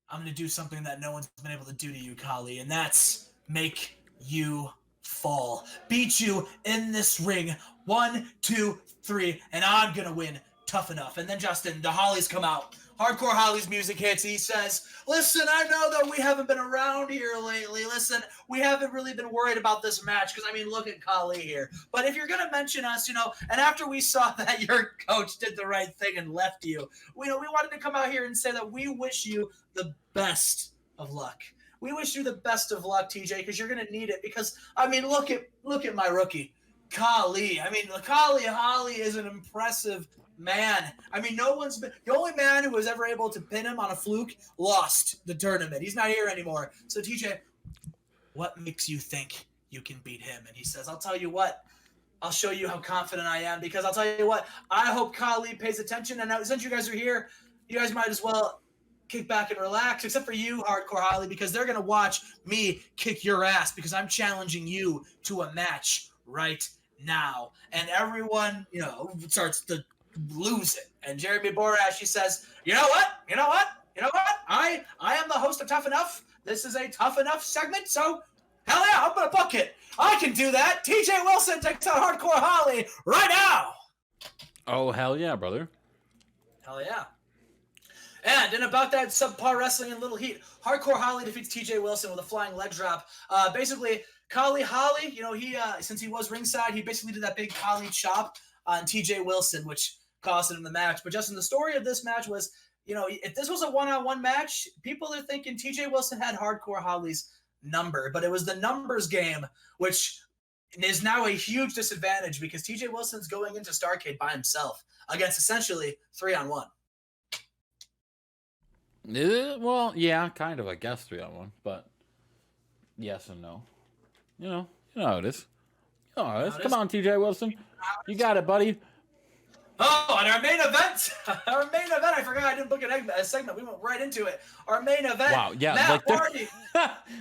I'm going to do something that no one's been able to do to you, Kali, and that's make you fall. Beat you in this ring. 1, 2, 3, and I'm going to win. Tough enough. And then Justin, the Hollies come out. Hardcore Hollies music hits. He says, listen, I know that we haven't been around here lately. Listen, we haven't really been worried about this match because, look at Kali here. But if you're going to mention us, and after we saw that your coach did the right thing and left you, we wanted to come out here and say that we wish you the best of luck. We wish you the best of luck, TJ, because you're going to need it. Because, look at my rookie, Kali. Kali Holly is an impressive man. No one's been the only man who was ever able to pin him on a fluke lost the tournament. He's not here anymore. So TJ, what makes you think you can beat him? And he says, I'll tell you what, I'll show you how confident I am, because I'll tell you what, I hope Kali pays attention. And now, since you guys are here, you guys might as well kick back and relax, except for you, Hardcore Holly, because they're going to watch me kick your ass, because I'm challenging you to a match right now. And everyone, starts to lose it. And Jeremy Borash, he says, you know what? I am the host of Tough Enough. This is a Tough Enough segment, so hell yeah, I'm going to book it. I can do that. TJ Wilson takes out Hardcore Holly right now. Oh, hell yeah, brother. Hell yeah. And in about that subpar wrestling and little heat, Hardcore Holly defeats TJ Wilson with a flying leg drop. Basically, Kali Holly, he since he was ringside, he basically did that big Kali chop on TJ Wilson, which costed him the match. But Justin, the story of this match was, if this was a one-on-one match, people are thinking TJ Wilson had Hardcore Holly's number, but it was the numbers game, which is now a huge disadvantage because TJ Wilson's going into Starrcade by himself against essentially 3-on-1. Well, yeah, kind of, I guess 3-on-1, but yes and no. You know how it is. You know how it is. Come on, TJ Wilson. You got it, buddy. Oh, and our main event, I forgot I didn't book a segment. We went right into it. Our main event. Wow, yeah, Matt Hardy.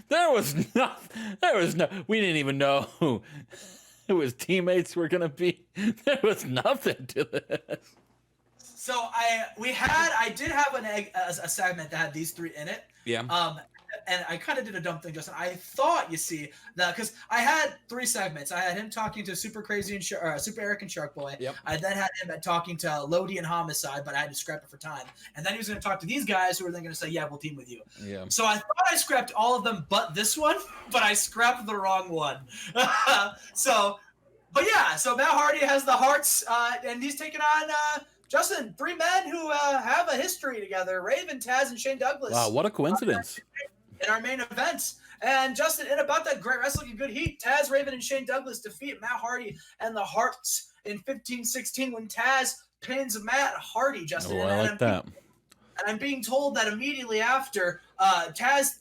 There was no, we didn't even know who his teammates were going to be. There was nothing to this. So I did have a segment that had these three in it. Yeah. And I kind of did a dumb thing, Justin. I thought, you see, that because I had three segments. I had him talking to Super Crazy and Super Eric and Shark Boy. Yep. I then had him talking to Lodi and Homicide, but I had to scrap it for time. And then he was going to talk to these guys who were then going to say, yeah, we'll team with you. Yeah. So I thought I scrapped all of them but this one, but I scrapped the wrong one. So Matt Hardy has the hearts, and he's taking on Justin, three men who have a history together: Raven, Taz, and Shane Douglas. Wow, what a coincidence! in our main event. And Justin, in about that great wrestling and good heat, Taz, Raven, and Shane Douglas defeat Matt Hardy and the Harts in 15-16 when Taz pins Matt Hardy, Justin. Oh, I like that. And I'm being told that immediately after, Taz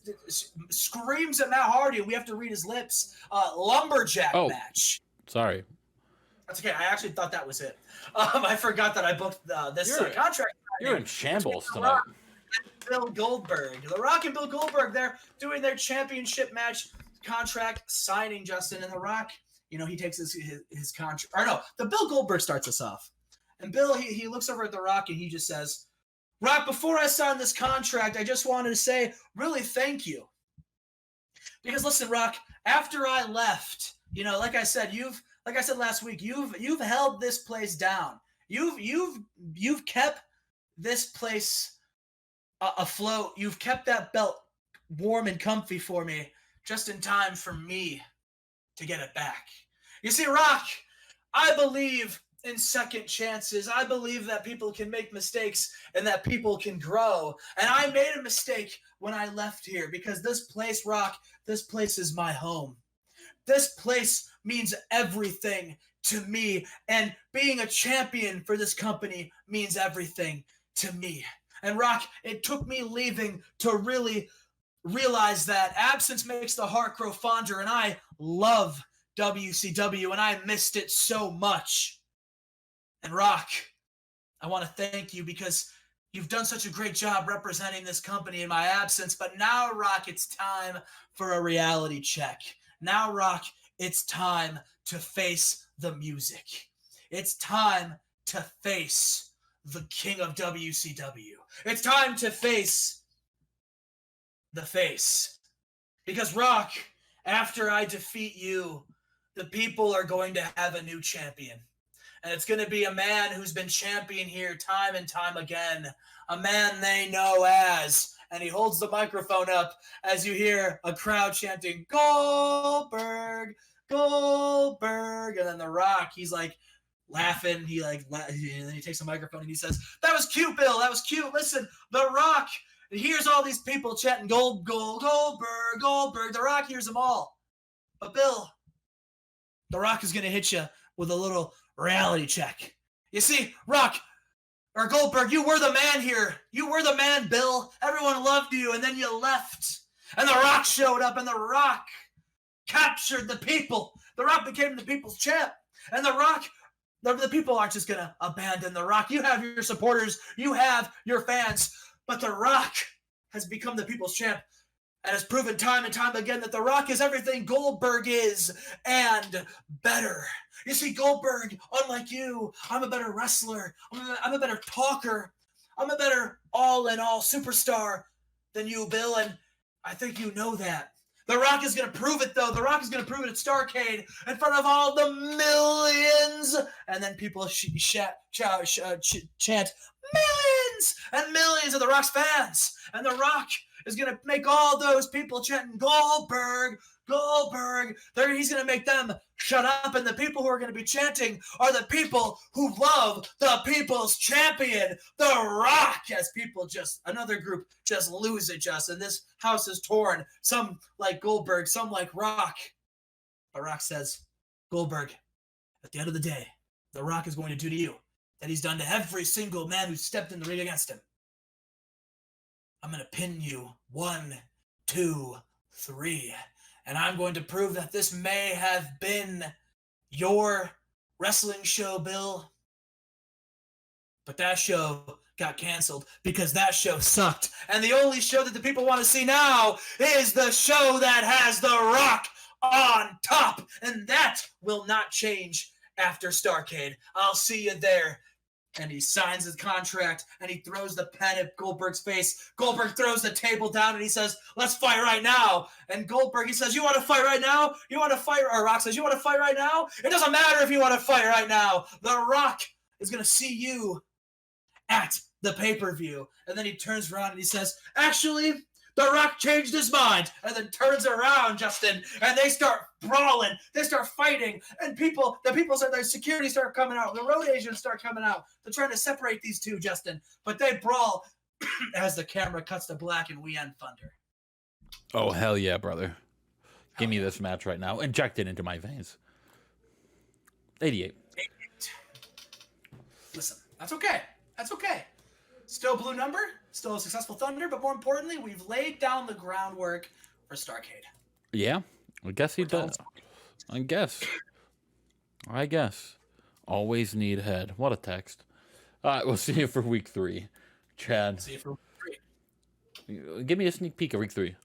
screams at Matt Hardy, and we have to read his lips, lumberjack match. Sorry. That's okay. I actually thought that was it. I forgot that I booked this contract. You're in shambles tonight. Bill Goldberg. The Rock and Bill Goldberg, they're doing their championship match contract signing, Justin. And The Rock, he takes his contract. Or no, the Bill Goldberg starts us off. And Bill, he looks over at The Rock and he just says, Rock, before I sign this contract, I just wanted to say really thank you. Because listen, Rock, after I left, like I said last week, you've held this place down. You've kept this place afloat. You've kept that belt warm and comfy for me, just in time for me to get it back. You see, Rock, I believe in second chances. I believe that people can make mistakes and that people can grow. And I made a mistake when I left here because this place, Rock, this place is my home. This place means everything to me. And being a champion for this company means everything to me. And Rock, it took me leaving to really realize that absence makes the heart grow fonder. And I love WCW and I missed it so much. And Rock, I want to thank you because you've done such a great job representing this company in my absence. But now, Rock, it's time for a reality check. Now, Rock, it's time to face the music. It's time to face the king of WCW. It's time to face the face. Because, Rock, after I defeat you, the people are going to have a new champion. And it's going to be a man who's been champion here time and time again. A man they know as. And he holds the microphone up as you hear a crowd chanting, Goldberg, Goldberg. And then The Rock, he's like laughing. And then he takes the microphone and he says, that was cute, Bill. That was cute. Listen, The Rock hears all these people chanting, Goldberg, Goldberg. The Rock hears them all. But Bill, The Rock is going to hit you with a little reality check. You see, Rock, or Goldberg, you were the man here. You were the man, Bill. Everyone loved you, and then you left. And The Rock showed up, and The Rock captured the people. The Rock became the people's champ. And The Rock, the people aren't just going to abandon The Rock. You have your supporters. You have your fans. But The Rock has become the people's champ and has proven time and time again that The Rock is everything Goldberg is and better. You see, Goldberg, unlike you, I'm a better wrestler. I'm a better talker. I'm a better all-in-all superstar than you, Bill, and I think you know that. The Rock is going to prove it, though. The Rock is going to prove it at Starrcade in front of all the millions. And then people chant millions and millions of The Rock's fans. And The Rock is going to make all those people chanting Goldberg, Goldberg. He's going to make them shut up. And the people who are going to be chanting are the people who love the people's champion, The Rock. As people another group just lose it, and this house is torn. Some like Goldberg, some like Rock. The Rock says, Goldberg, at the end of the day, The Rock is going to do to you that he's done to every single man who stepped in the ring against him. I'm going to pin you 1, 2, 3. And I'm going to prove that this may have been your wrestling show, Bill. But that show got canceled because that show sucked. And the only show that the people want to see now is the show that has The Rock on top. And that will not change after Starrcade. I'll see you there. And he signs his contract, and he throws the pen at Goldberg's face. Goldberg throws the table down, and he says, let's fight right now. And Goldberg, he says, you want to fight right now? You want to fight? Or Rock says, you want to fight right now? It doesn't matter if you want to fight right now. The Rock is going to see you at the pay-per-view. And then he turns around, and he says, actually, The Rock changed his mind, and then turns around, Justin, and they start brawling. They start fighting, and the security start coming out. The road agents start coming out. They're trying to separate these two, Justin, but they brawl as the camera cuts to black and we end Thunder. Oh, hell yeah, brother. Give me this match right now. Inject it into my veins. 88. 88. Listen, that's okay. That's okay. Still blue number, still a successful Thunder, but more importantly, we've laid down the groundwork for Starrcade. Yeah, I guess he does. I guess. Always need head. What a text. All right, we'll see you for week 3. Chad. See you for week 3. Give me a sneak peek of week 3.